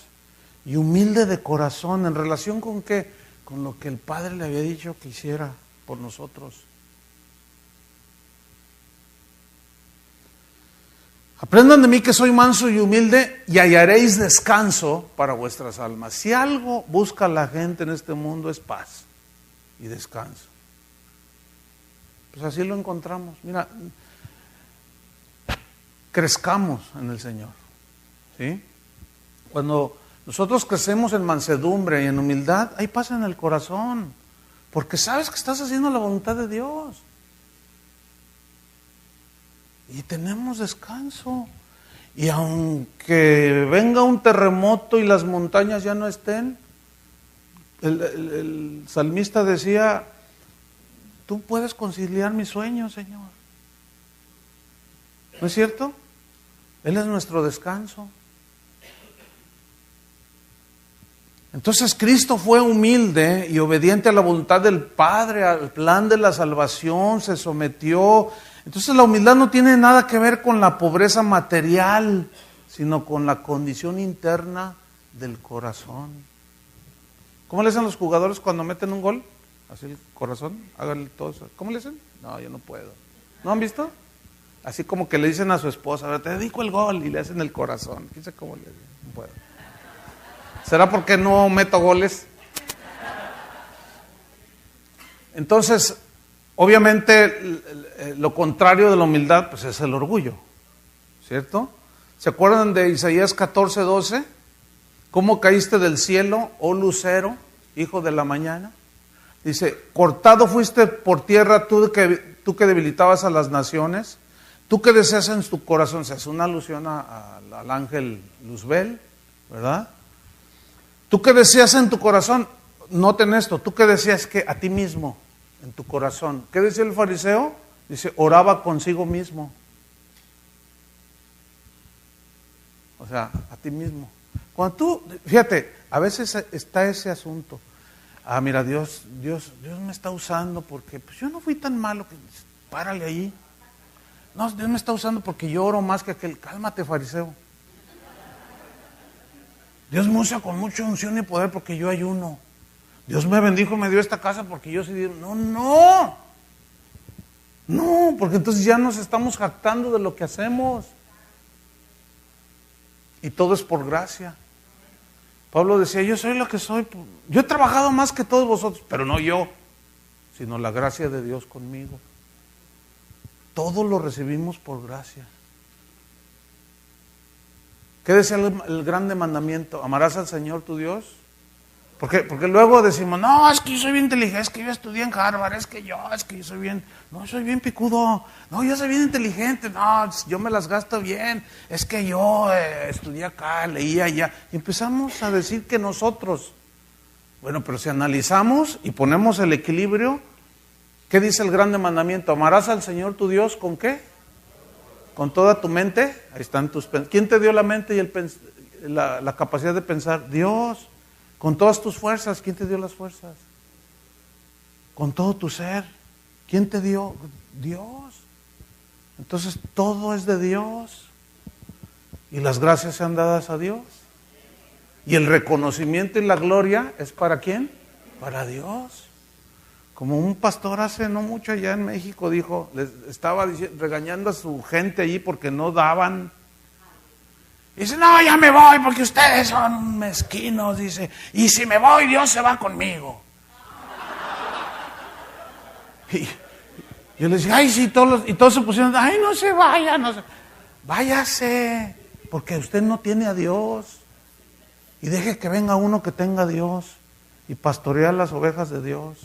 Y humilde de corazón. ¿En relación con qué? Con lo que el Padre le había dicho que hiciera por nosotros. Aprendan de mí que soy manso y humilde y hallaréis descanso para vuestras almas. Si algo busca la gente en este mundo es paz y descanso. Pues así lo encontramos. Mira, crezcamos en el Señor. ¿Sí? Cuando nosotros crecemos en mansedumbre y en humildad, hay paz en el corazón. Porque sabes que estás haciendo la voluntad de Dios. Y tenemos descanso. Y aunque venga un terremoto y las montañas ya no estén, el salmista decía, tú puedes conciliar mis sueños, Señor. ¿No es cierto? Él es nuestro descanso. Entonces Cristo fue humilde y obediente a la voluntad del Padre, al plan de la salvación, se sometió. Entonces la humildad no tiene nada que ver con la pobreza material, sino con la condición interna del corazón. ¿Cómo le hacen los jugadores cuando meten un gol? Así el corazón, háganle todo eso. ¿Cómo le hacen? No, yo no puedo. ¿No han visto? Así como que le dicen a su esposa, a ver, te dedico el gol, y le hacen el corazón. ¿Quién sabe cómo le dicen? No puedo. ¿Será porque no meto goles? Entonces, obviamente, lo contrario de la humildad, pues es el orgullo, ¿cierto? ¿Se acuerdan de Isaías 14, 12? ¿Cómo caíste del cielo, oh lucero, hijo de la mañana? Dice, cortado fuiste por tierra tú que debilitabas a las naciones, tú que deseas en tu corazón. Se hace una alusión al ángel Luzbel, ¿verdad? Tú que deseas en tu corazón, noten esto, tú que deseas que a ti mismo, en tu corazón. ¿Qué decía el fariseo? Dice, oraba consigo mismo. O sea, a ti mismo. Cuando tú, fíjate, a veces está ese asunto. Ah, mira, Dios me está usando porque pues, yo no fui tan malo, que párale ahí. No, Dios me está usando porque yo oro más que aquel. Cálmate, fariseo. Dios me usa con mucha unción y poder porque yo ayuno. Dios me bendijo y me dio esta casa porque yo sí. No, porque entonces ya nos estamos jactando de lo que hacemos. Y todo es por gracia. Pablo decía, yo soy lo que soy. Yo he trabajado más que todos vosotros, pero no yo, sino la gracia de Dios conmigo. Todo lo recibimos por gracia. ¿Qué decía el grande mandamiento? ¿Amarás al Señor tu Dios? Porque luego decimos, no, es que yo soy bien inteligente, es que yo estudié en Harvard, es que yo soy bien, no, soy bien picudo, no, yo soy bien inteligente, no, yo me las gasto bien, es que yo estudié acá, leí allá, y empezamos a decir que nosotros, bueno, pero si analizamos y ponemos el equilibrio, ¿qué dice el grande mandamiento? ¿Amarás al Señor tu Dios con qué? ¿Con toda tu mente? Ahí están tus pensamientos. ¿Quién te dio la mente y la capacidad de pensar? Dios. Con todas tus fuerzas, ¿quién te dio las fuerzas? Con todo tu ser, ¿quién te dio? Dios. Entonces todo es de Dios. Y las gracias sean dadas a Dios. Y el reconocimiento y la gloria es ¿para quién? Para Dios. Como un pastor hace no mucho allá en México dijo, les estaba regañando a su gente allí porque no daban. Y dice, no, ya me voy porque ustedes son mezquinos, dice. Y si me voy, Dios se va conmigo. Y yo les dije, ay, sí, y todos se pusieron, ay, no se vaya, no se... Váyase, porque usted no tiene a Dios. Y deje que venga uno que tenga a Dios y pastorear las ovejas de Dios.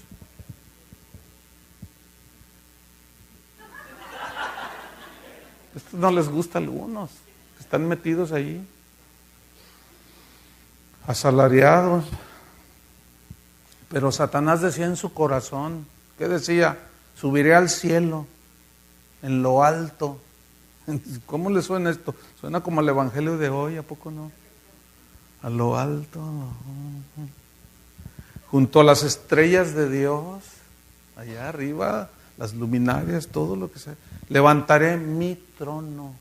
Esto no les gusta a algunos, están metidos allí, asalariados. Pero Satanás decía en su corazón, ¿qué decía? Subiré al cielo, en lo alto. ¿Cómo le suena esto? Suena como el evangelio de hoy, ¿a poco no? A lo alto, junto a las estrellas de Dios, allá arriba, las luminarias, todo lo que sea. Levantaré mi trono.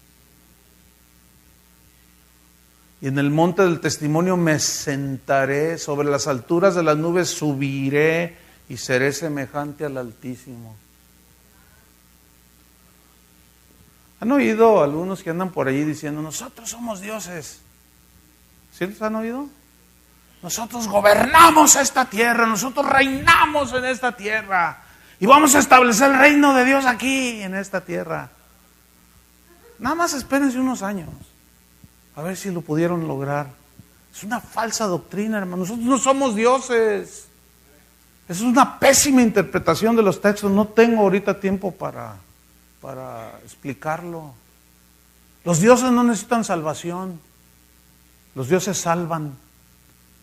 Y en el monte del testimonio me sentaré, sobre las alturas de las nubes subiré y seré semejante al Altísimo. ¿Han oído algunos que andan por allí diciendo, nosotros somos dioses? ¿Sí los han oído? Nosotros gobernamos esta tierra, nosotros reinamos en esta tierra y vamos a establecer el reino de Dios aquí en esta tierra. Nada más espérense unos años, a ver si lo pudieron lograr. Es una falsa doctrina, hermano. Nosotros no somos dioses. Es una pésima interpretación de los textos. No tengo ahorita tiempo para explicarlo. Los dioses no necesitan salvación. Los dioses salvan.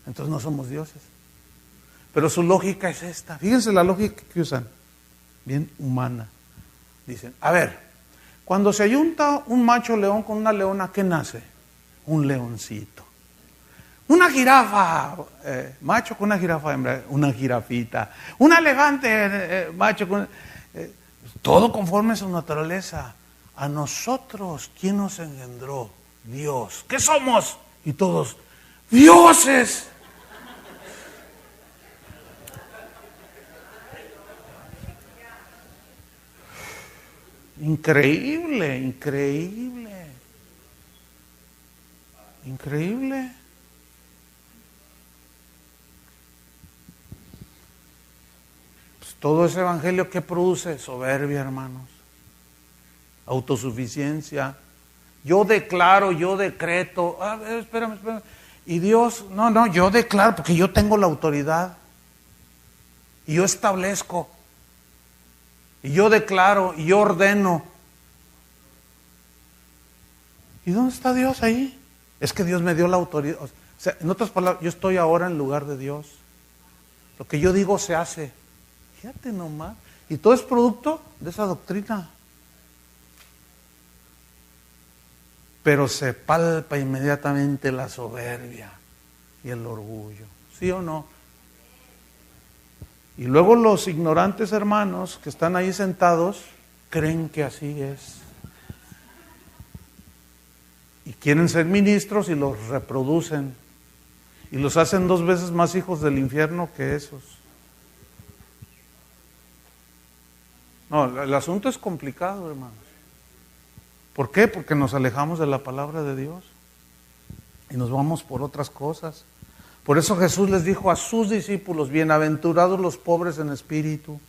Entonces no somos dioses. Pero su lógica es esta. Fíjense la lógica que usan. Bien humana. Dicen, a ver, cuando se ayunta un macho león con una leona, ¿qué nace? Un leoncito. Una jirafa, macho con una jirafa hembra, una jirafita. Un elefante, macho con... todo conforme a su naturaleza. A nosotros, ¿quién nos engendró? Dios. ¿Qué somos? Y todos, dioses. Increíble, increíble. Increíble. Pues todo ese evangelio que produce soberbia, hermanos. Autosuficiencia. Yo declaro, yo decreto. A ver, espérame. Y Dios, no, yo declaro porque yo tengo la autoridad. Y yo establezco. Y yo declaro, y yo ordeno. ¿Y dónde está Dios ahí? Es que Dios me dio la autoridad. O sea, en otras palabras, yo estoy ahora en lugar de Dios. Lo que yo digo se hace. Fíjate nomás. Y todo es producto de esa doctrina. Pero se palpa inmediatamente la soberbia y el orgullo. ¿Sí o no? Y luego los ignorantes hermanos que están ahí sentados creen que así es. Y quieren ser ministros y los reproducen. Y los hacen 2 veces más hijos del infierno que esos. No, el asunto es complicado, hermanos. ¿Por qué? Porque nos alejamos de la palabra de Dios. Y nos vamos por otras cosas. Por eso Jesús les dijo a sus discípulos, bienaventurados los pobres en espíritu,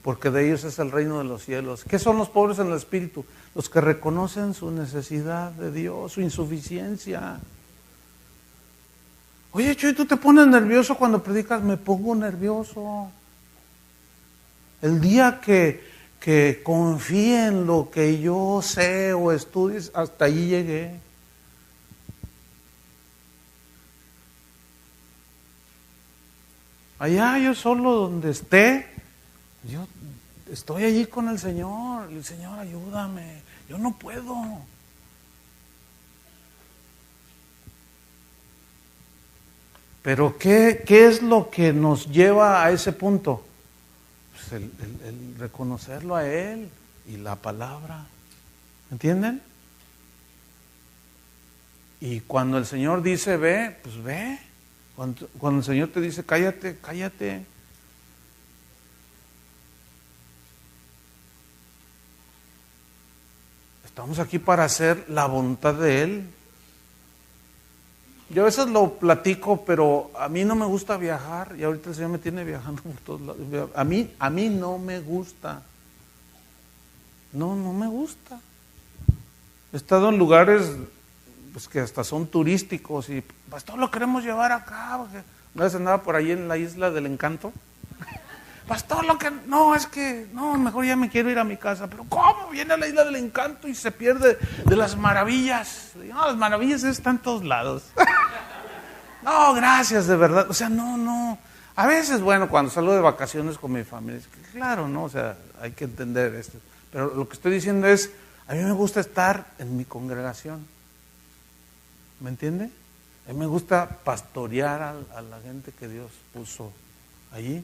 porque de ellos es el reino de los cielos. ¿Qué son los pobres en el espíritu? Los que reconocen su necesidad de Dios, su insuficiencia. Oye, Chuy, ¿tú te pones nervioso cuando predicas? Me pongo nervioso. El día que confíe en lo que yo sé o estudies, hasta allí llegué. Allá yo solo donde esté, yo estoy allí con el Señor. El Señor, ayúdame. Yo no puedo. Pero ¿qué es lo que nos lleva a ese punto? Pues el reconocerlo a Él y la palabra. ¿Entienden? Y cuando el Señor dice ve, pues ve. Cuando el Señor te dice cállate, cállate. Estamos aquí para hacer la voluntad de Él. Yo a veces lo platico, pero a mí no me gusta viajar y ahorita el Señor me tiene viajando por todos lados. A mí no me gusta. No me gusta. He estado en lugares pues, que hasta son turísticos y pues todo lo queremos llevar acá. Porque una vez andaba por ahí en la Isla del Encanto. Pastor, mejor ya me quiero ir a mi casa. Pero ¿cómo? Viene a la Isla del Encanto y se pierde de las maravillas. No, las maravillas están en todos lados. No, gracias, de verdad. O sea, no. A veces, bueno, cuando salgo de vacaciones con mi familia, claro, ¿no? O sea, hay que entender esto. Pero lo que estoy diciendo es, a mí me gusta estar en mi congregación. ¿Me entiende? A mí me gusta pastorear a la gente que Dios puso allí.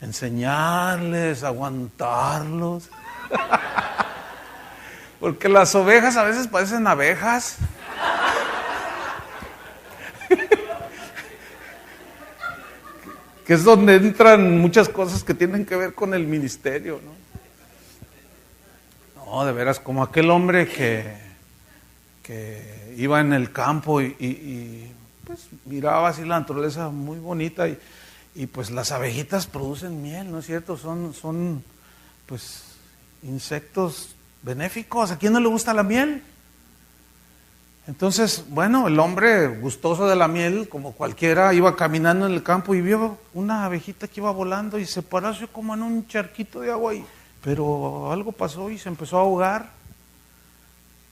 Enseñarles, aguantarlos. Porque las ovejas a veces parecen abejas. Que es donde entran muchas cosas que tienen que ver con el ministerio, ¿no? No, de veras, como aquel hombre que iba en el campo y pues miraba así la naturaleza muy bonita y pues las abejitas producen miel, ¿no es cierto? Son pues insectos benéficos. ¿A quién no le gusta la miel? Entonces, bueno, el hombre gustoso de la miel, como cualquiera, iba caminando en el campo y vio una abejita que iba volando y se paró así como en un charquito de agua, pero algo pasó y se empezó a ahogar.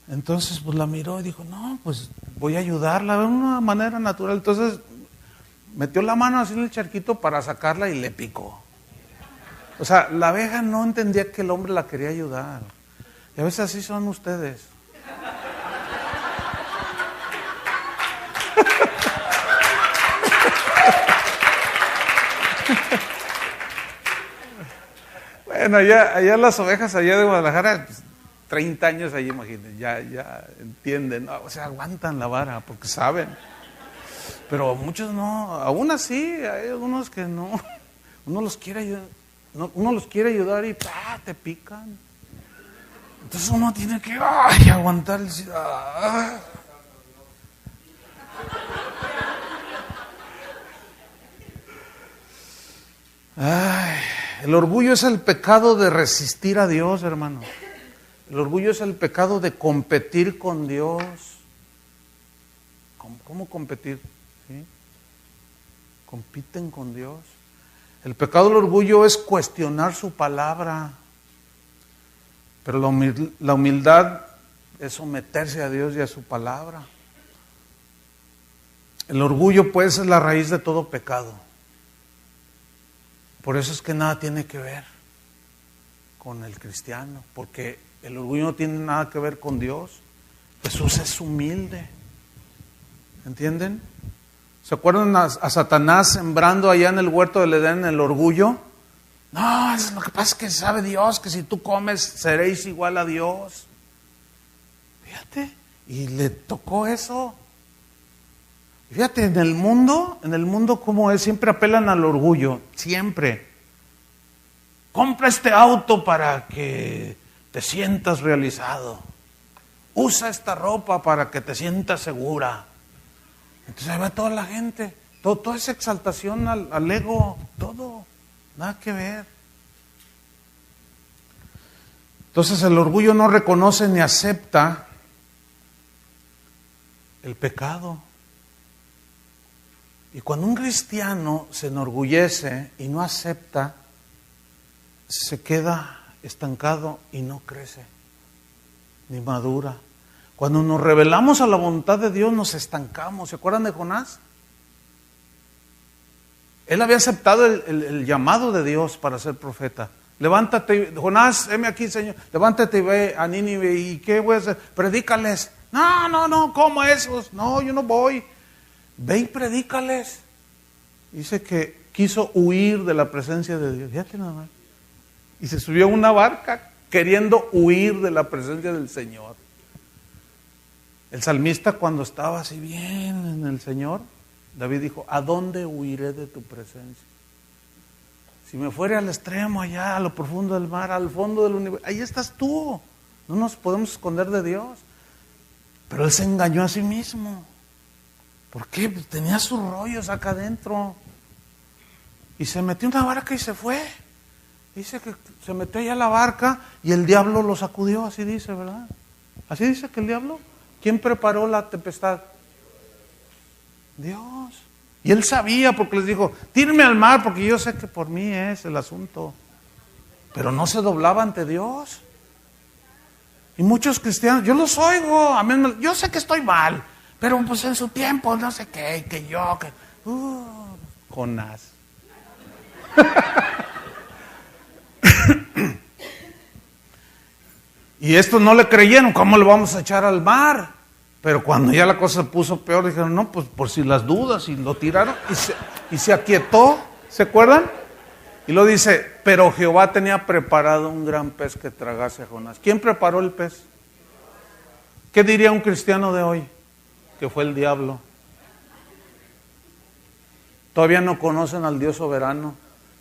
Entonces, pues la miró y dijo, no, pues voy a ayudarla de una manera natural. Entonces, metió la mano así en el charquito para sacarla y le picó. O sea, la abeja no entendía que el hombre la quería ayudar. Y a veces así son ustedes. Bueno, allá las ovejas allá de Guadalajara, pues, 30 años allí, imagínense, ya entienden, ¿no? O sea, aguantan la vara porque saben. Pero muchos no, aún así, hay algunos que no. Uno los quiere ayudar y te pican. Entonces uno tiene que aguantar el... El orgullo es el pecado de resistir a Dios, hermano. El orgullo es el pecado de competir con Dios. ¿Cómo competir? ¿Sí? Compiten con Dios. El pecado del orgullo es cuestionar su palabra. Pero la humildad es someterse a Dios y a su palabra. El orgullo, pues, es la raíz de todo pecado. Por eso es que nada tiene que ver con el cristiano, porque el orgullo no tiene nada que ver con Dios. Jesús es humilde. ¿Entienden? ¿Se acuerdan a Satanás sembrando allá en el huerto del Edén el orgullo? No, lo que pasa es que sabe Dios que si tú comes seréis igual a Dios. Fíjate, y le tocó eso. Fíjate, en el mundo como es, siempre apelan al orgullo, siempre. Compra este auto para que te sientas realizado. Usa esta ropa para que te sientas segura. Entonces ahí va toda la gente, toda esa exaltación al ego, todo, nada que ver. Entonces el orgullo no reconoce ni acepta el pecado. Y cuando un cristiano se enorgullece y no acepta, se queda estancado y no crece, ni madura. Cuando nos rebelamos a la voluntad de Dios, nos estancamos. ¿Se acuerdan de Jonás? Él había aceptado el llamado de Dios para ser profeta. Levántate, Jonás, heme aquí, Señor. Levántate y ve a Nínive. ¿Y qué voy a hacer? Predícales. No, ¿cómo esos? No, yo no voy. Ve y predícales. Dice que quiso huir de la presencia de Dios. Fíjate nada más. Y se subió a una barca queriendo huir de la presencia del Señor. El salmista, cuando estaba así bien en el Señor, David dijo, ¿a dónde huiré de tu presencia? Si me fuere al extremo allá, a lo profundo del mar, al fondo del universo, ahí estás tú. No nos podemos esconder de Dios. Pero él se engañó a sí mismo. ¿Por qué? Pues tenía sus rollos acá adentro. Y se metió en una barca y se fue. Dice que se metió allá a la barca y el diablo lo sacudió, así dice, ¿verdad? Así dice que el diablo. ¿Quién preparó la tempestad? Dios. Y él sabía porque les dijo, tírenme al mar porque yo sé que por mí es el asunto. Pero no se doblaba ante Dios. Y muchos cristianos, yo los oigo, amén, yo sé que estoy mal, pero pues en su tiempo no sé qué, que yo, que... Jonás. Y estos no le creyeron, ¿cómo le vamos a echar al mar? Pero cuando ya la cosa se puso peor, dijeron, no, pues por si las dudas, y lo tiraron, y se aquietó, ¿se acuerdan? Y lo dice, pero Jehová tenía preparado un gran pez que tragase a Jonás. ¿Quién preparó el pez? ¿Qué diría un cristiano de hoy? Que fue el diablo. Todavía no conocen al Dios soberano.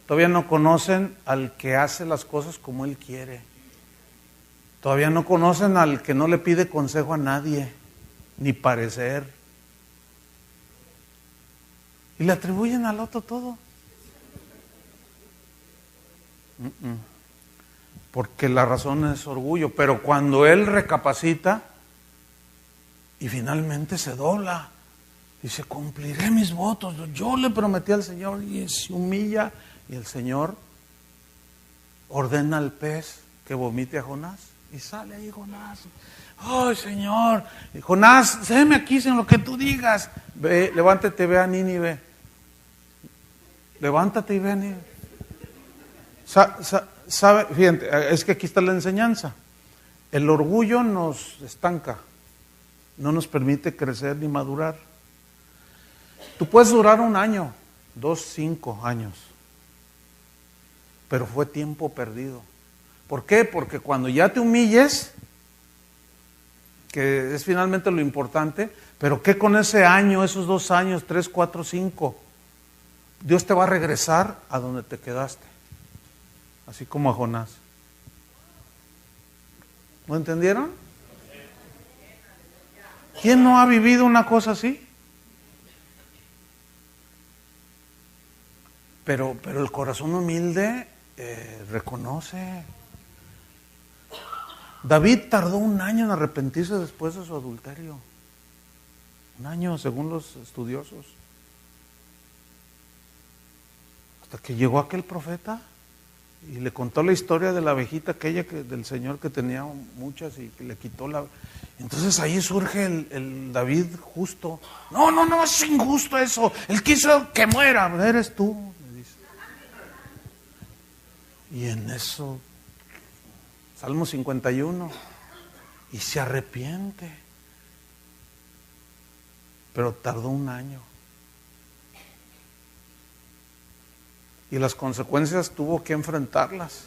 Todavía no conocen al que hace las cosas como Él quiere. Todavía no conocen al que no le pide consejo a nadie, ni parecer. Y le atribuyen al otro todo. Porque la razón es orgullo, pero cuando él recapacita y finalmente se dobla, dice, cumpliré mis votos, yo le prometí al Señor, y se humilla, y el Señor ordena al pez que vomite a Jonás, y sale ahí Jonás. ¡Ay, Señor! Y Jonás, séme aquí en lo que tú digas. Ve, levántate, ve a Nínive. Levántate y ve a Nínive. ¿Sabe? Fíjate, es que aquí está la enseñanza. El orgullo nos estanca, no nos permite crecer ni madurar. Tú puedes durar 1 año, 2, 5 años, pero fue tiempo perdido. ¿Por qué? Porque cuando ya te humilles, que es finalmente lo importante, pero ¿qué con ese año, esos 2 años, 3, 4, 5? Dios te va a regresar a donde te quedaste. Así como a Jonás. ¿Lo entendieron? ¿Quién no ha vivido una cosa así? Pero el corazón humilde reconoce. David tardó 1 año en arrepentirse después de su adulterio. 1 año, según los estudiosos. Hasta que llegó aquel profeta y le contó la historia de la abejita aquella del Señor que tenía muchas y que le quitó la... Entonces ahí surge el David justo. No, es injusto eso. Él quiso que muera. Eres tú, me dice. Y en eso, Salmo 51, y se arrepiente. Pero tardó 1 año. Y las consecuencias tuvo que enfrentarlas.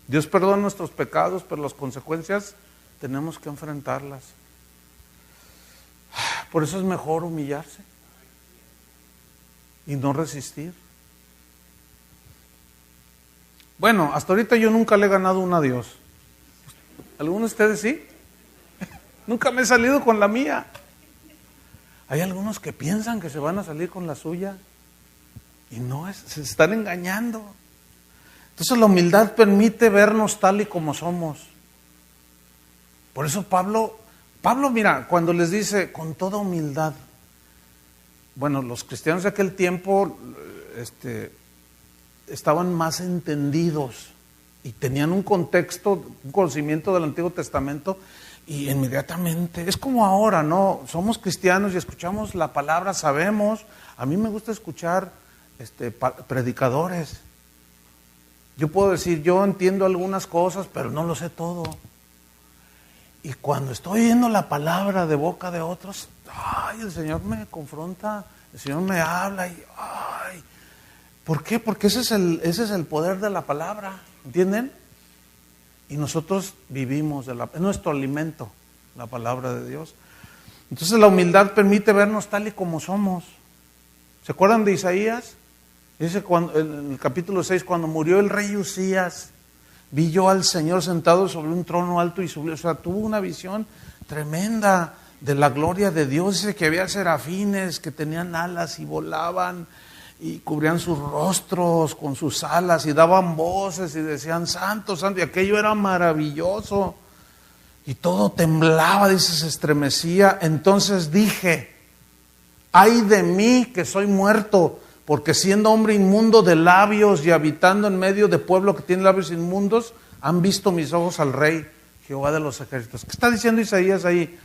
Dios perdona nuestros pecados, pero las consecuencias tenemos que enfrentarlas. Por eso es mejor humillarse y no resistir. Bueno, hasta ahorita yo nunca le he ganado una a Dios. ¿Algunos de ustedes sí? Nunca me he salido con la mía. Hay algunos que piensan que se van a salir con la suya. Y no, se están engañando. Entonces la humildad permite vernos tal y como somos. Por eso Pablo, mira, cuando les dice con toda humildad, bueno, los cristianos de aquel tiempo estaban más entendidos y tenían un contexto, un conocimiento del Antiguo Testamento, y inmediatamente, es como ahora, ¿no? Somos cristianos y escuchamos la palabra, sabemos. A mí me gusta escuchar predicadores. Yo puedo decir, yo entiendo algunas cosas, pero no lo sé todo. Y cuando estoy oyendo la palabra de boca de otros, ay, el Señor me confronta, el Señor me habla y ay, ¿por qué? Porque ese es el poder de la palabra, ¿entienden? Y nosotros vivimos es nuestro alimento, la palabra de Dios. Entonces la humildad permite vernos tal y como somos. ¿Se acuerdan de Isaías? Dice en el capítulo 6, cuando murió el rey Usías, vi yo al Señor sentado sobre un trono alto y sublime. O sea, tuvo una visión tremenda de la gloria de Dios. Dice que había serafines que tenían alas y volaban y cubrían sus rostros con sus alas y daban voces y decían santo, santo, y aquello era maravilloso y todo temblaba, dice, se estremecía. Entonces dije, ay de mí que soy muerto, porque siendo hombre inmundo de labios y habitando en medio de pueblo que tiene labios inmundos, han visto mis ojos al Rey, Jehová de los ejércitos. ¿Qué está diciendo Isaías ahí?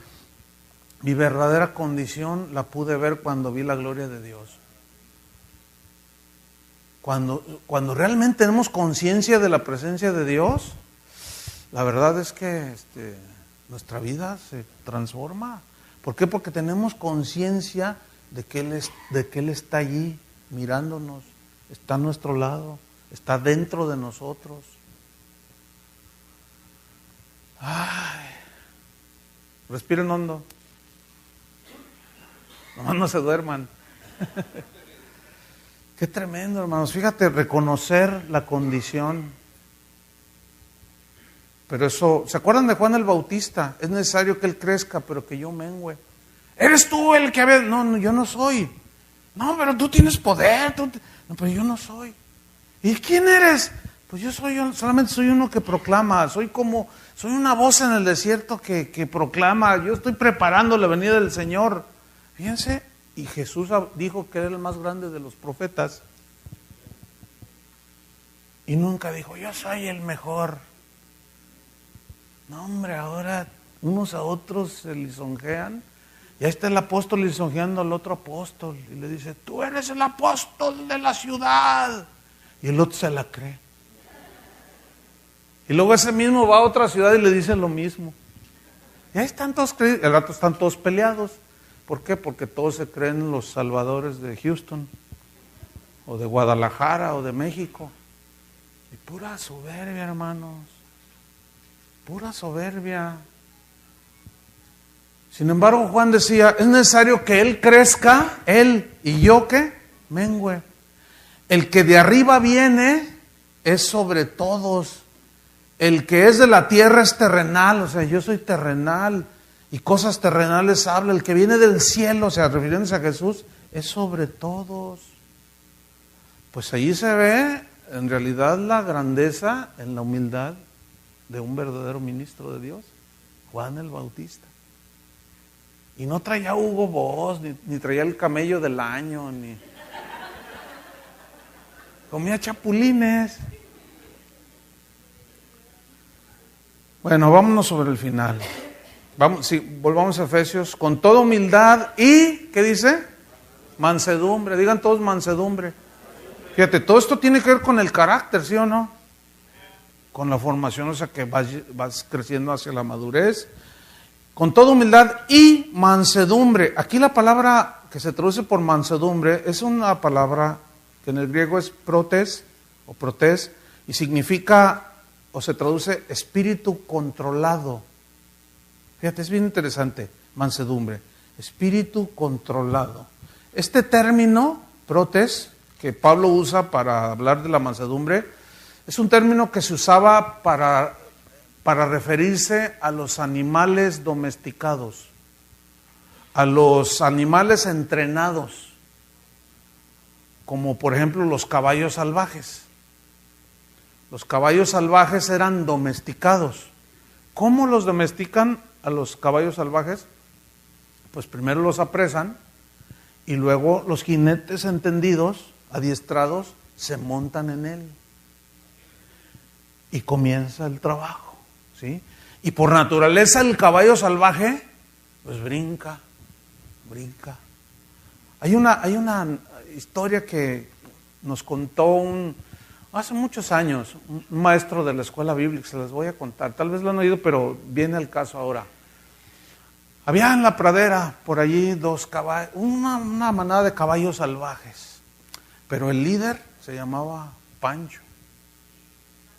Mi verdadera condición la pude ver cuando vi la gloria de Dios. Cuando realmente tenemos conciencia de la presencia de Dios, la verdad es que nuestra vida se transforma. ¿Por qué? Porque tenemos conciencia de que Él está allí mirándonos, está a nuestro lado, está dentro de nosotros. Ay, respiren hondo. Nomás no se duerman. Qué tremendo, hermanos. Fíjate, reconocer la condición. Pero eso, ¿se acuerdan de Juan el Bautista? Es necesario que él crezca, pero que yo mengüe. ¿Eres tú el que había? No, yo no soy. No, pero tú tienes poder. No, pero yo no soy. ¿Y quién eres? Pues yo solamente soy uno que proclama. Soy una voz en el desierto que proclama. Yo estoy preparando la venida del Señor. Fíjense. Y Jesús dijo que era el más grande de los profetas. Y nunca dijo, yo soy el mejor. No, hombre, ahora unos a otros se lisonjean. Y ahí está el apóstol lisonjeando al otro apóstol. Y le dice, tú eres el apóstol de la ciudad. Y el otro se la cree. Y luego ese mismo va a otra ciudad y le dice lo mismo. Y ahí están todos creyendo. El rato están todos peleados. ¿Por qué? Porque todos se creen los salvadores de Houston, o de Guadalajara, o de México. Y pura soberbia, hermanos. Pura soberbia. Sin embargo, Juan decía, es necesario que Él crezca, Él, y yo, ¿qué? Mengüe. El que de arriba viene es sobre todos. El que es de la tierra es terrenal, o sea, yo soy terrenal. Y cosas terrenales habla. El que viene del cielo, o sea, refiriéndose a Jesús, es sobre todos. Pues ahí se ve en realidad la grandeza en la humildad de un verdadero ministro de Dios, Juan el Bautista. Y no traía Hugo Boss, ni traía el camello del año, ni comía chapulines. Bueno, vámonos sobre el final. Volvamos a Efesios, con toda humildad y, ¿qué dice? Mansedumbre, digan todos mansedumbre. Fíjate, todo esto tiene que ver con el carácter, ¿sí o no? Con la formación, o sea que vas creciendo hacia la madurez. Con toda humildad y mansedumbre. Aquí la palabra que se traduce por mansedumbre es una palabra que en el griego es protes o protés y significa, o se traduce espíritu controlado. Fíjate, es bien interesante, mansedumbre, espíritu controlado. Este término, protes, que Pablo usa para hablar de la mansedumbre, es un término que se usaba para referirse a los animales domesticados, a los animales entrenados, como por ejemplo los caballos salvajes. Los caballos salvajes eran domesticados. ¿Cómo los domestican a los caballos salvajes? Pues primero los apresan y luego los jinetes entendidos, adiestrados, se montan en él. Y comienza el trabajo, ¿sí? Y por naturaleza el caballo salvaje, pues brinca. Hay una historia que nos contó hace muchos años, un maestro de la escuela bíblica, se las voy a contar. Tal vez lo han oído, pero viene al caso ahora. Había en la pradera, por allí, dos caballos, una manada de caballos salvajes. Pero el líder se llamaba Pancho.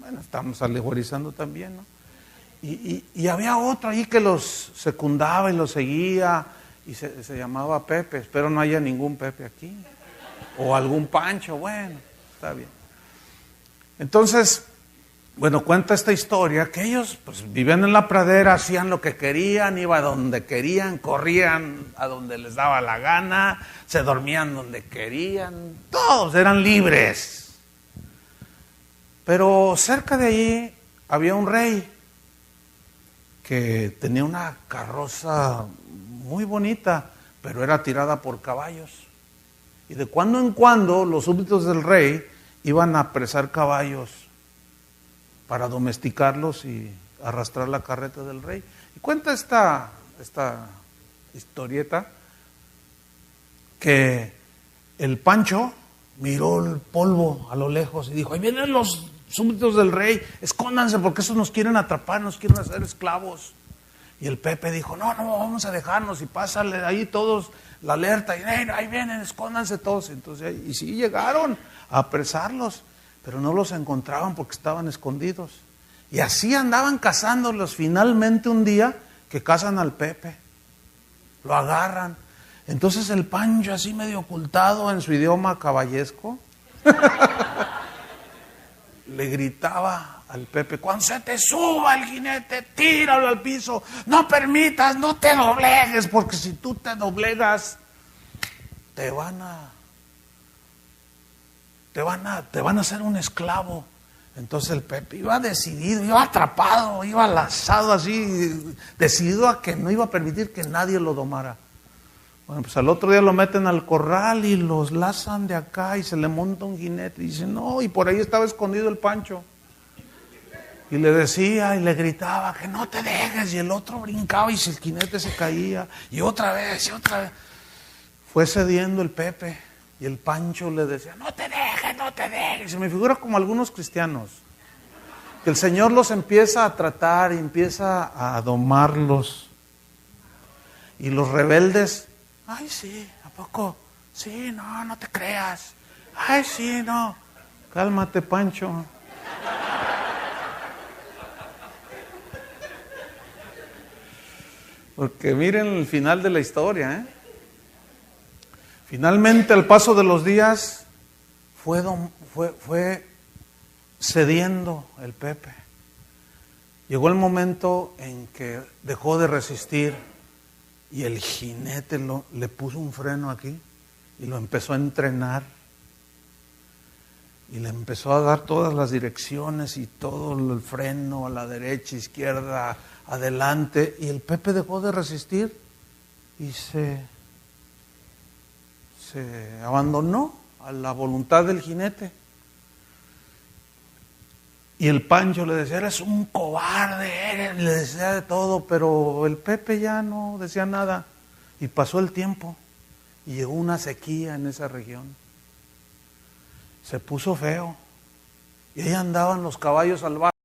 Bueno, estamos alegorizando también, ¿no? Y había otro ahí que los secundaba y los seguía, y se llamaba Pepe. Espero no haya ningún Pepe aquí. O algún Pancho, bueno, está bien. Entonces, Bueno, cuenta esta historia que ellos pues vivían en la pradera, hacían lo que querían, iban a donde querían, corrían a donde les daba la gana, se dormían donde querían, todos eran libres. Pero cerca de allí había un rey que tenía una carroza muy bonita, pero era tirada por caballos. Y de cuando en cuando los súbditos del rey iban a apresar caballos para domesticarlos y arrastrar la carreta del rey. Y cuenta esta historieta que el Pancho miró el polvo a lo lejos y dijo, ahí vienen los súbditos del rey, escóndanse porque esos nos quieren atrapar, nos quieren hacer esclavos. Y el Pepe dijo, no, vamos a dejarnos y pásale ahí todos la alerta, y ahí vienen, escóndanse todos. Entonces, y sí llegaron a apresarlos, pero no los encontraban porque estaban escondidos. Y así andaban cazándolos. Finalmente un día que cazan al Pepe, lo agarran. Entonces el Pancho, así medio ocultado en su idioma caballesco, le gritaba al Pepe, cuando se te suba el jinete, tíralo al piso, no permitas, no te doblegues, porque si tú te doblegas, te van a hacer un esclavo. Entonces el Pepe iba decidido, iba atrapado, iba lazado así, decidido a que no iba a permitir que nadie lo domara. Bueno, pues al otro día lo meten al corral y los lazan de acá y se le monta un jinete y dice, no, y por ahí estaba escondido el Pancho. Y le decía y le gritaba que no te dejes, y el otro brincaba y si el jinete se caía, y otra vez. Fue cediendo el Pepe. Y el Pancho le decía, no te dejes. Se me figura como algunos cristianos, que el Señor los empieza a tratar y empieza a domarlos. Y los rebeldes, ay sí, ¿a poco? Sí, no te creas. Ay sí, no. Cálmate, Pancho. Porque miren el final de la historia, ¿eh? Finalmente, al paso de los días, fue cediendo el Pepe. Llegó el momento en que dejó de resistir y el jinete le puso un freno aquí y lo empezó a entrenar. Y le empezó a dar todas las direcciones y todo el freno a la derecha, izquierda, adelante. Y el Pepe dejó de resistir y se abandonó a la voluntad del jinete. Y el Pancho le decía, eres un cobarde, le decía de todo, pero el Pepe ya no decía nada. Y pasó el tiempo y llegó una sequía en esa región. Se puso feo y ahí andaban los caballos salvajes.